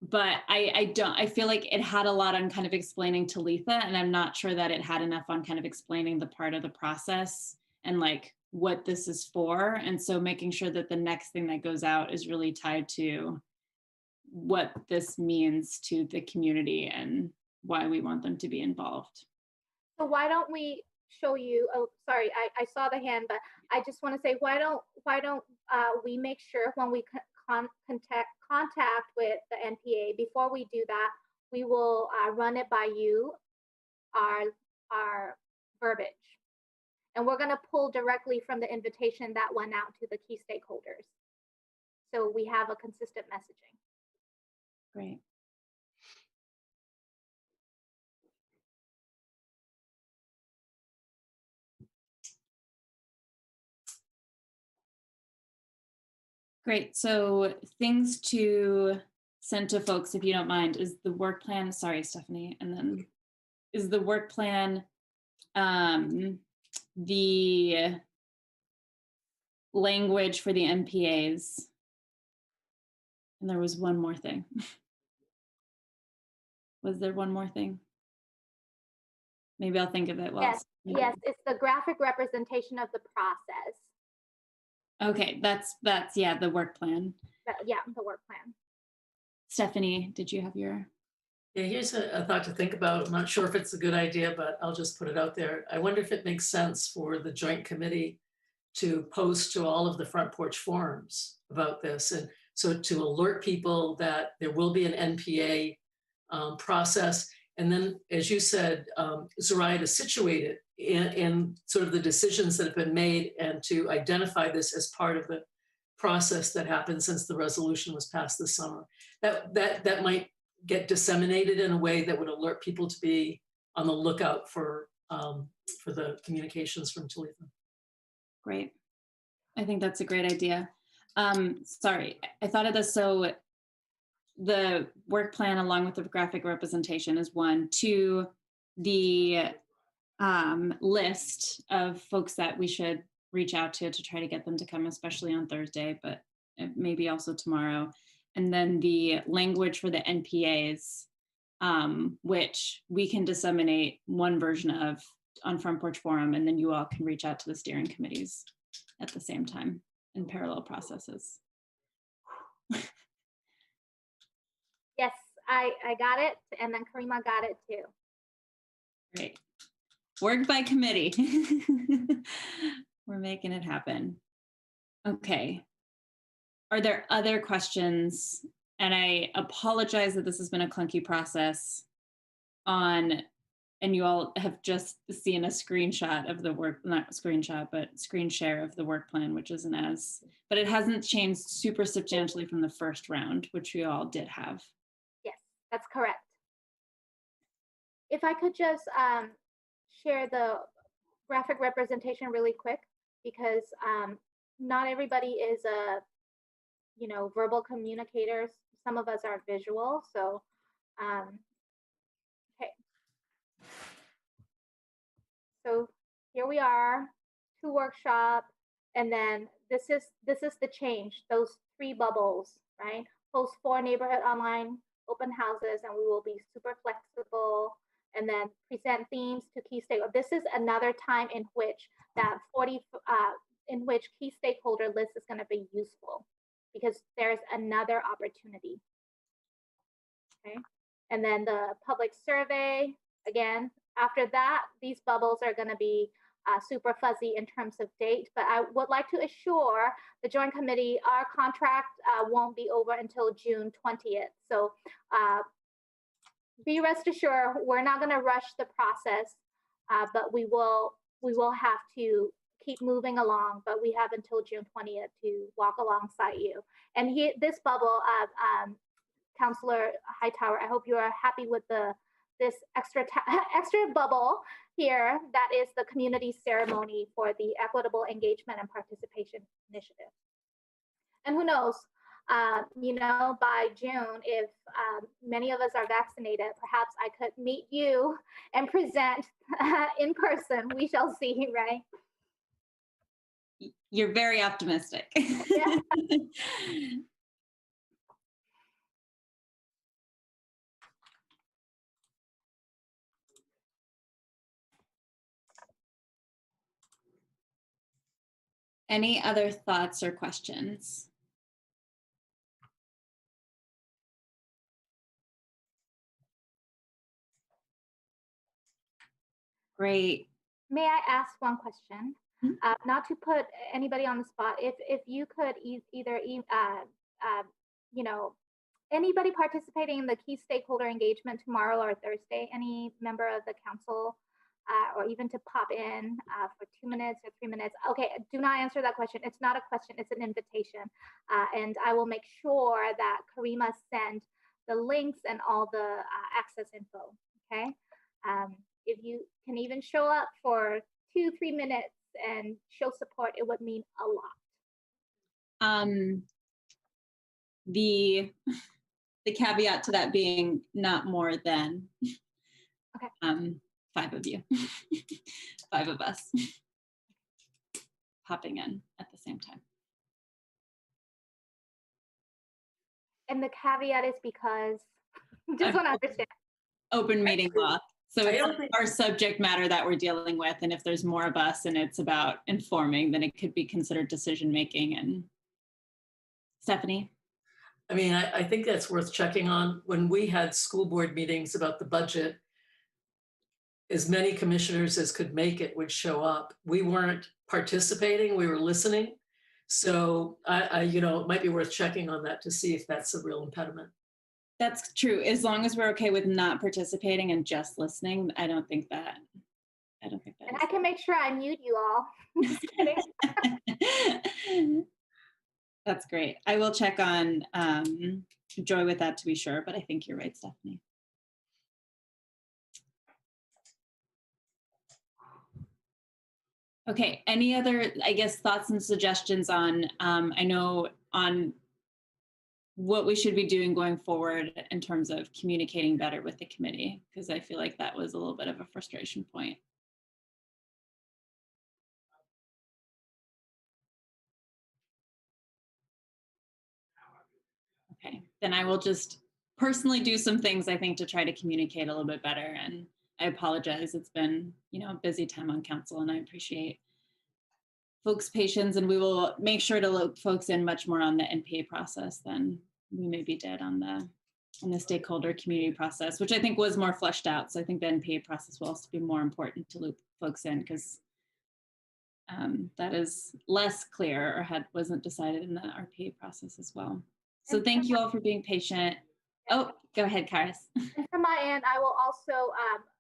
but I feel like it had a lot on kind of explaining Talitha, and I'm not sure that it had enough on kind of explaining the part of the process and like what this is for. And so making sure that the next thing that goes out is really tied to what this means to the community and why we want them to be involved. So why don't we show you, oh, sorry, I saw the hand, but I just want to say, why don't we make sure when we contact with the NPA, before we do that, we will run it by you, our verbiage. And we're going to pull directly from the invitation that went out to the key stakeholders. So we have a consistent messaging. Great. Great. So things to send to folks, if you don't mind, is the work plan. Sorry, Stephanie. And then is the work plan the language for the MPAs. And there was one more thing. Was there one more thing? Maybe I'll think of it. Yes, it's the graphic representation of the process. Okay, that's yeah, the work plan. Yeah, the work plan. Stephanie, did you have your? Yeah, here's a thought to think about. I'm not sure if it's a good idea, but I'll just put it out there. I wonder if it makes sense for the joint committee to post to all of the front porch forums about this. And so to alert people that there will be an NPA process. And then, as you said, Soraya, to situate it in sort of the decisions that have been made and to identify this as part of the process that happened since the resolution was passed this summer. That might get disseminated in a way that would alert people to be on the lookout for the communications from Talitha. Great. I think that's a great idea. Sorry, I thought of this. So the work plan along with the graphic representation is 1. 2, the list of folks that we should reach out to try to get them to come, especially on Thursday, but maybe also tomorrow. And then the language for the NPAs, which we can disseminate one version of on Front Porch Forum, and then you all can reach out to the steering committees at the same time in parallel processes. Yes, I got it, and then Karima got it too. Great. Work by committee. We're making it happen. Okay. Are there other questions? And I apologize that this has been a clunky process and you all have just seen a screenshot of the work, not screenshot, but screen share of the work plan, which isn't but it hasn't changed super substantially from the first round, which we all did have. Yes, that's correct. If I could just share the graphic representation really quick, because not everybody is a verbal communicators. Some of us are visual. So okay. So here we are, 2 workshop, and then this is the change. Those 3 bubbles, right? Host 4 neighborhood online open houses, and we will be super flexible. And then present themes to key stakeholders. This is another time in which key stakeholder list is going to be useful, because there's another opportunity. Okay, and then the public survey, again, after that, these bubbles are going to be super fuzzy in terms of date, but I would like to assure the Joint Committee our contract won't be over until June 20th. So be rest assured, we're not going to rush the process, but we will have to keep moving along, but we have until June 20th to walk alongside you. And this bubble, Councillor Hightower, I hope you are happy with this extra bubble here. That is the community ceremony for the Equitable Engagement and Participation Initiative. And who knows, by June, if many of us are vaccinated, perhaps I could meet you and present in person. We shall see, right? You're very optimistic. Yeah. Any other thoughts or questions? Great. May I ask one question? Not to put anybody on the spot, if you could either anybody participating in the key stakeholder engagement tomorrow or Thursday, any member of the council, or even to pop in for 2 minutes or 3 minutes. Okay, do not answer that question. It's not a question, it's an invitation. And I will make sure that Karima sent the links and all the access info, okay? If you can even show up for 2-3 minutes and show support, it would mean a lot. The caveat to that being not more than okay. 5 of you, 5 of us popping in at the same time. And the caveat is because, just want to understand. Open meeting law. So it's our subject matter that we're dealing with. And if there's more of us and it's about informing, then it could be considered decision making. And Stephanie? I mean, I think that's worth checking on. When we had school board meetings about the budget, as many commissioners as could make it would show up. We weren't participating, we were listening. So it might be worth checking on that to see if that's a real impediment. That's true. As long as we're okay with not participating and just listening, I don't think that. And I can make sure I mute you all. Just kidding. That's great. I will check on Joy with that to be sure, but I think you're right, Stephanie. Okay, any other, I guess, thoughts and suggestions on, on what we should be doing going forward in terms of communicating better with the committee? Because I feel like that was a little bit of a frustration point. Okay, then I will just personally do some things, I think, to try to communicate a little bit better. And I apologize. It's been, a busy time on council, and I appreciate folks' patience, and we will make sure to loop folks in much more on the NPA process than we maybe did on the stakeholder community process, which I think was more fleshed out. So I think the NPA process will also be more important to loop folks in, because that is less clear or wasn't decided in the RPA process as well. So thank you all for being patient. Oh, go ahead, Karis. And from my end, I will also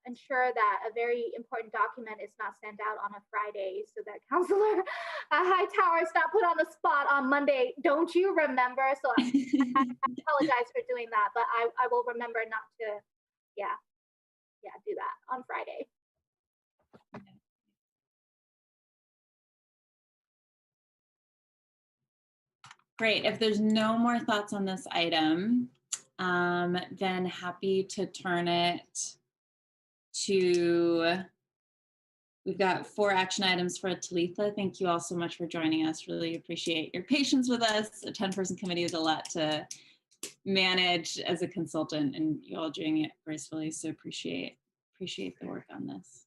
ensure that a very important document is not sent out on a Friday, so that Councillor Hightower is not put on the spot on Monday. Don't you remember? So I apologize for doing that, but I will remember not to, do that on Friday. Great. If there's no more thoughts on this item, then happy to turn it to, we've got 4 action items for Talitha. Thank you all so much for joining us. Really appreciate your patience with us. A 10-person committee is a lot to manage as a consultant, and you all doing it gracefully. So appreciate the work on this.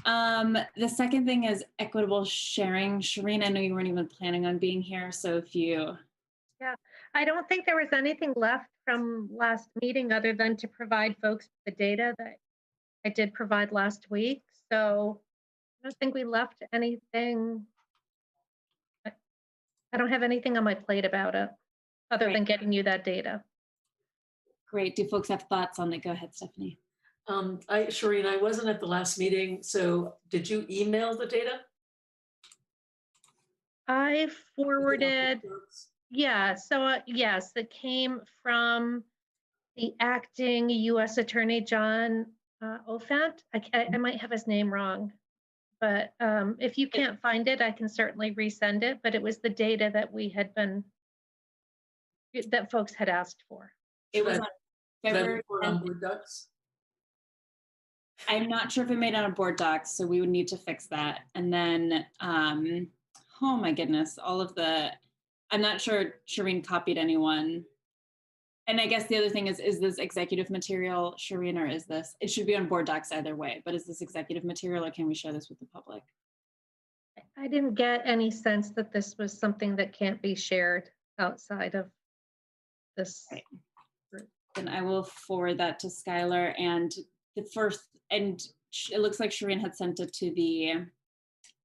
The second thing is equitable sharing. Shireen, I know you weren't even planning on being here, so if you... Yeah, I don't think there was anything left from last meeting other than to provide folks the data that I did provide last week. So I don't think we left anything. I don't have anything on my plate about it, other than getting you that data. Great. Do folks have thoughts on it? Go ahead, Stephanie. Shireen, I wasn't at the last meeting, so did you email the data? I forwarded, yeah, so yes, it came from the acting U.S. Attorney, John Ofant. I might have his name wrong, but if you can't find it, I can certainly resend it, but it was the data that we had been, that folks had asked for. It was on February 10th. Board Docs? I'm not sure if it made it on a board docs, so we would need to fix that. And then, oh my goodness, all of the, I'm not sure Shireen copied anyone. And I guess the other thing is this executive material, Shireen, or is this, it should be on board docs either way, but is this executive material or can we share this with the public? I didn't get any sense that this was something that can't be shared outside of this. Right. Then I will forward that to Skylar, and the first, and it looks like Shireen had sent it to the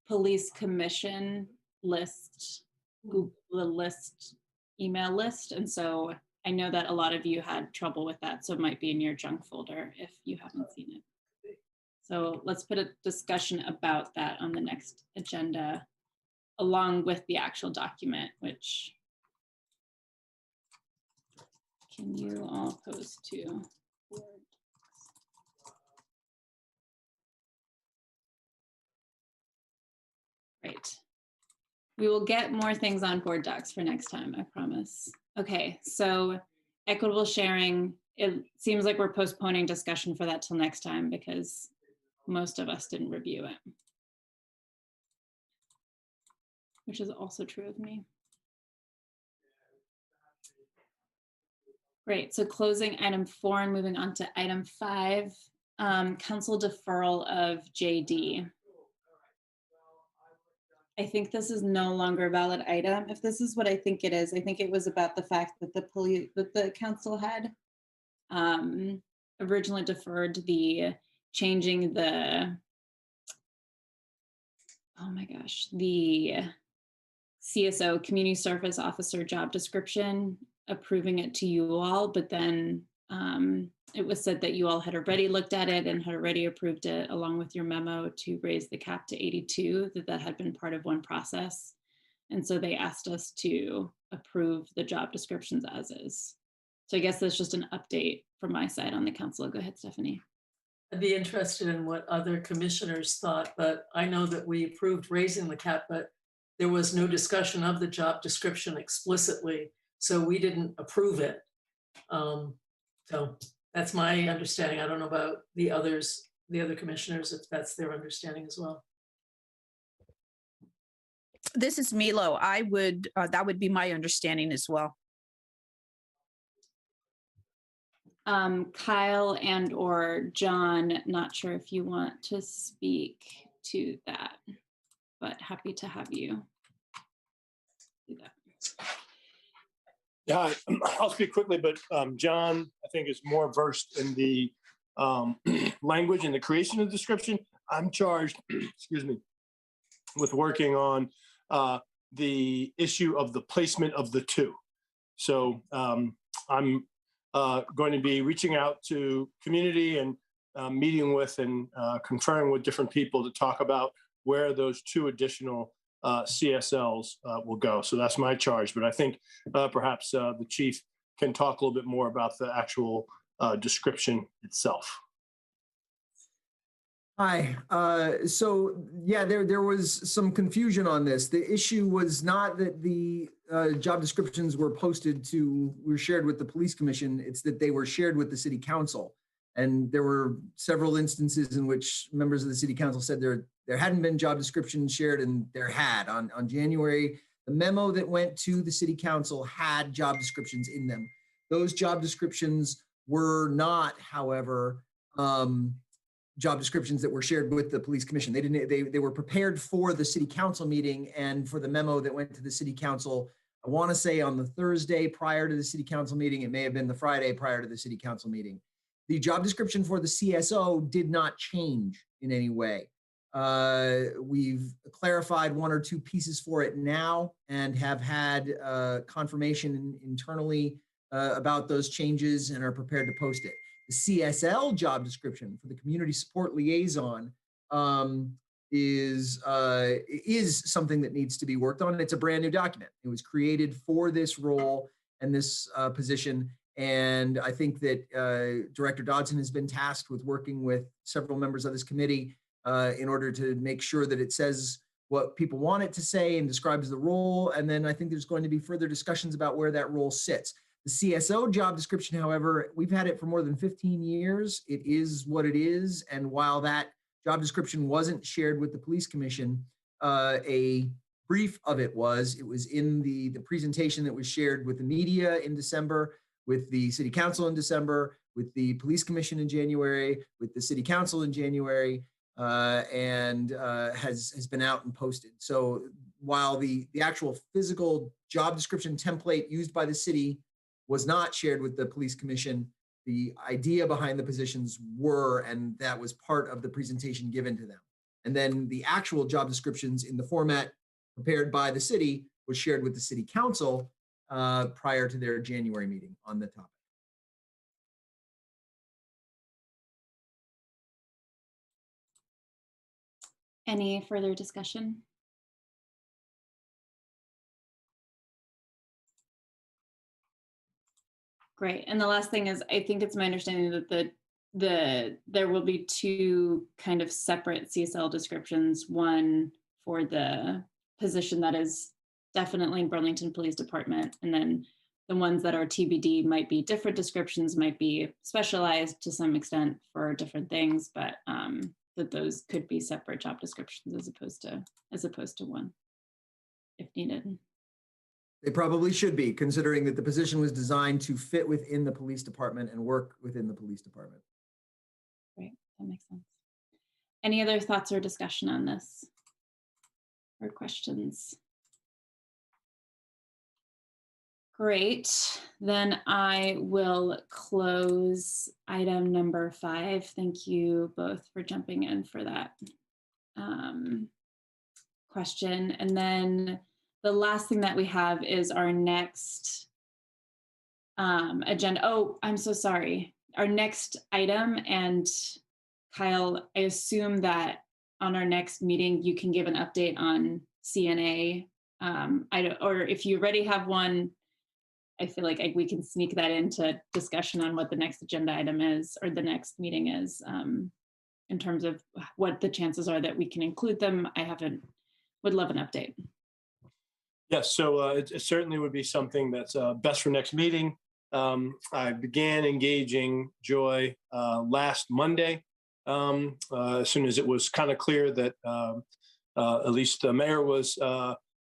police commission list, Google list, email list. And so I know that a lot of you had trouble with that. So it might be in your junk folder if you haven't seen it. So let's put a discussion about that on the next agenda, along with the actual document, which can you all post to board? Right. We will get more things on board docs for next time, I promise. Okay, so equitable sharing, it seems like we're postponing discussion for that till next time because most of us didn't review it, which is also true of me. Great, so closing item 4 and moving on to item 5, council deferral of JD. I think this is no longer a valid item. If this is what I think it is, I think it was about the fact that the council had originally deferred the changing the, oh my gosh, the CSO, community service officer job description, approving it to you all, but then it was said that you all had already looked at it and had already approved it along with your memo to raise the cap to 82, that had been part of one process. And so they asked us to approve the job descriptions as is. So I guess that's just an update from my side on the council. Go ahead, Stephanie. I'd be interested in what other commissioners thought, but I know that we approved raising the cap, but there was no discussion of the job description explicitly, so we didn't approve it. So that's my understanding. I don't know about the other commissioners, if that's their understanding as well. This is Milo. I would, that would be my understanding as well. Kyle and or John, not sure if you want to speak to that, but happy to have you do that. Yeah, I'll speak quickly, but John, I think, is more versed in the language and the creation of the description. I'm charged, excuse me, with working on the issue of the placement of the two. So I'm going to be reaching out to community and meeting with and conferring with different people to talk about where those two additional CSLs will go. So that's my charge. But I think perhaps the chief can talk a little bit more about the actual description itself. Hi. So yeah, there was some confusion on this. The issue was not that the job descriptions were shared with the police commission. It's that they were shared with the city council. And there were several instances in which members of the city council said there hadn't been job descriptions shared, and there had. On January, the memo that went to the city council had job descriptions in them. Those job descriptions were not, however, job descriptions that were shared with the police commission. They were prepared for the city council meeting and for the memo that went to the city council. I want to say on the Thursday prior to the city council meeting, it may have been the Friday prior to the city council meeting. The job description for the CSO did not change in any way. We've clarified one or two pieces for it now and have had confirmation internally about those changes and are prepared to post it. The CSL job description for the community support liaison is something that needs to be worked on. It's a brand new document. It was created for this role and this position. And I think that Director Dodson has been tasked with working with several members of this committee in order to make sure that it says what people want it to say and describes the role. And then I think there's going to be further discussions about where that role sits. The CSO job description, however, we've had it for more than 15 years. It is what it is. And while that job description wasn't shared with the police commission, a brief of it was in the presentation that was shared with the media in December, with the city council in December, with the police commission in January, with the city council in January, and has been out and posted. So while the actual physical job description template used by the city was not shared with the police commission, the idea behind the positions were, and that was part of the presentation given to them. And then the actual job descriptions in the format prepared by the city was shared with the city council prior to their January meeting on the topic. Any further discussion? Great. And the last thing is, I think it's my understanding that there will be two kind of separate CSL descriptions, one for the position that is definitely in Burlington Police Department, and then the ones that are TBD might be different descriptions, might be specialized to some extent for different things, but that those could be separate job descriptions as opposed to one, if needed. They probably should be, considering that the position was designed to fit within the police department and work within the police department. Great, that makes sense. Any other thoughts or discussion on this or questions? Great, then I will close item number 5. Thank you both for jumping in for that question. And then the last thing that we have is our next agenda. Oh, I'm so sorry. Our next item, and Kyle, I assume that on our next meeting, you can give an update on CNA. Or if you already have one, I feel like we can sneak that into discussion on what the next agenda item is, or the next meeting is, in terms of what the chances are that we can include them. Would love an update. Yes, so it certainly would be something that's best for next meeting. I began engaging Joy last Monday, as soon as it was kind of clear that at least the mayor was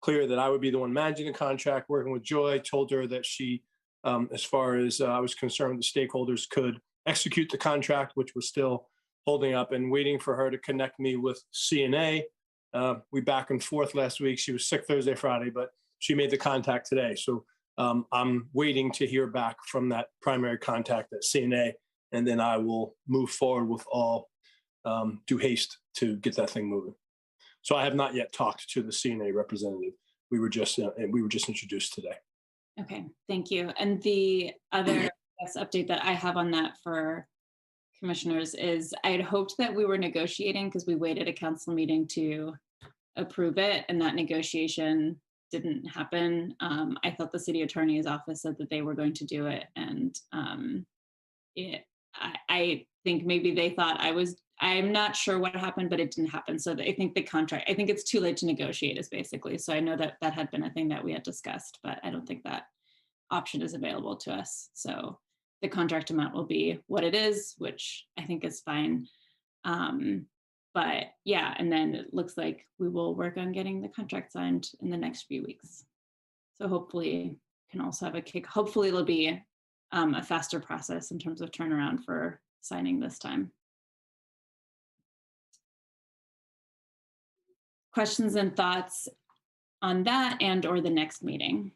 clear that I would be the one managing the contract, working with Joy. Told her that she, as far as I was concerned, the stakeholders could execute the contract, which was still holding up, and waiting for her to connect me with CNA. We back and forth last week. She was sick Thursday, Friday, but she made the contact today. So I'm waiting to hear back from that primary contact at CNA, and then I will move forward with all due haste to get that thing moving. So I have not yet talked to the CNA representative. We were just introduced today. Okay, thank you. And the other update that I have on that for commissioners is I had hoped that we were negotiating, because we waited a council meeting to approve it, and that negotiation didn't happen. I thought the city attorney's office said that they were going to do it, and I think maybe they thought I'm not sure what happened, but it didn't happen. So I think it's too late to negotiate is basically. So I know that that had been a thing that we had discussed, but I don't think that option is available to us. So the contract amount will be what it is, which I think is fine. But yeah, and then it looks like we will work on getting the contract signed in the next few weeks. So hopefully can also have hopefully it'll be a faster process in terms of turnaround for signing this time. Questions and thoughts on that and or the next meeting?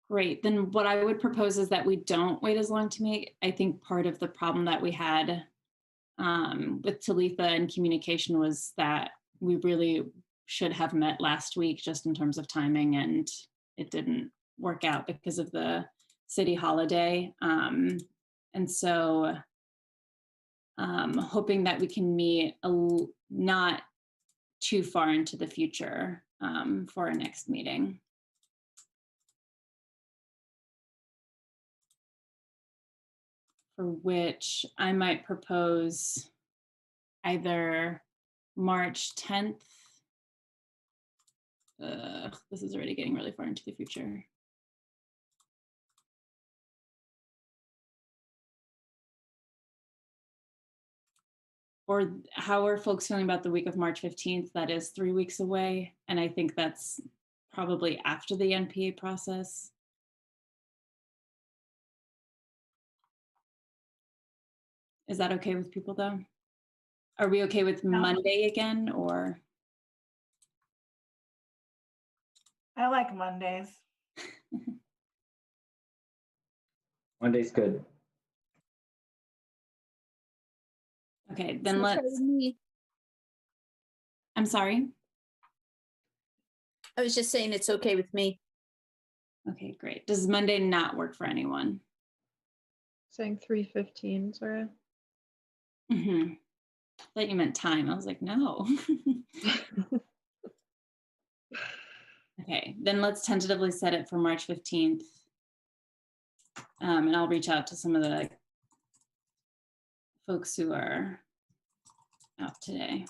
Great. Then what I would propose is that we don't wait as long to meet. I think part of the problem that we had with Talitha and communication was that we really should have met last week just in terms of timing, and it didn't work out because of the city holiday. And so hoping that we can meet not too far into the future for our next meeting. For which I might propose either March 10th. This is already getting really far into the future. Or how are folks feeling about the week of March 15th? That is 3 weeks away. And I think that's probably after the NPA process. Is that okay with people though? Are we okay with Monday again, or? I like Mondays. Monday's good. Okay, then let's. I'm sorry. I was just saying it's okay with me. Okay, great. Does Monday not work for anyone? Saying 3:15, Zora. Mm-hmm. I thought you meant time. I was like, no. Okay, then let's tentatively set it for March 15th. And I'll reach out to some of the folks who are out today.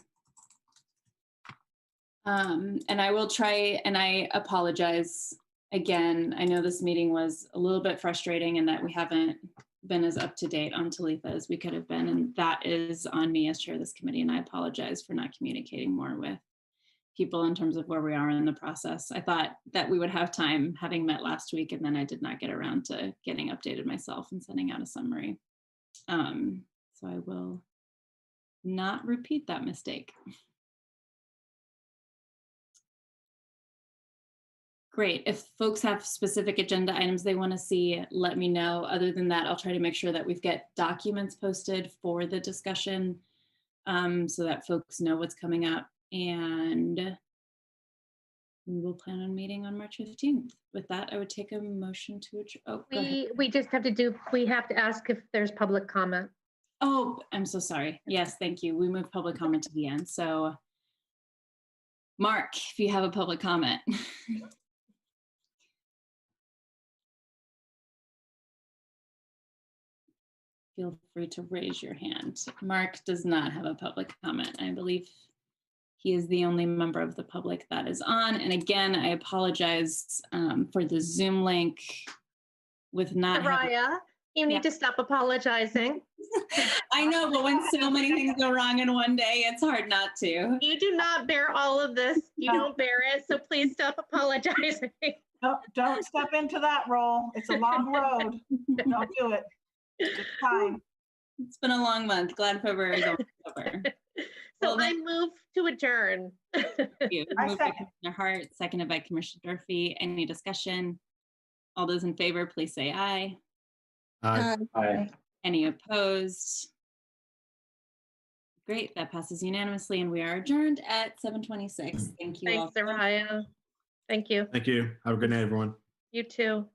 And I will try, and I apologize again. I know this meeting was a little bit frustrating and that we haven't been as up to date on Talitha as we could have been. And that is on me as chair of this committee. And I apologize for not communicating more with people in terms of where we are in the process. I thought that we would have time having met last week, and then I did not get around to getting updated myself and sending out a summary. So I will not repeat that mistake. Great. If folks have specific agenda items they want to see, let me know. Other than that, I'll try to make sure that we've got documents posted for the discussion so that folks know what's coming up. And we will plan on meeting on March 15th. With that, I would take a motion to adjourn. Oh, go ahead. We just have to ask if there's public comment. Oh, I'm so sorry. Yes, thank you. We moved public comment to the end. So Mark, if you have a public comment. Feel free to raise your hand. Mark does not have a public comment. I believe he is the only member of the public that is on. And again, I apologize for the Zoom link with not Mariah, you need to stop apologizing. I know, but when so many things go wrong in one day, it's hard not to. You do not bear all of this. You don't bear it, so please stop apologizing. Don't step into that role. It's a long road. Don't do it. It's time. It's been a long month. Glad February is over. So well, I move to adjourn. Thank you. Moved by Commissioner Hart, seconded by Commissioner Durfee. Any discussion? All those in favor, please say aye. Aye. Aye. Any opposed? Great, that passes unanimously, and we are adjourned at 7:26. Thank you all. Thanks, Mariah. Thank you. Thank you. Have a good night, everyone. You too.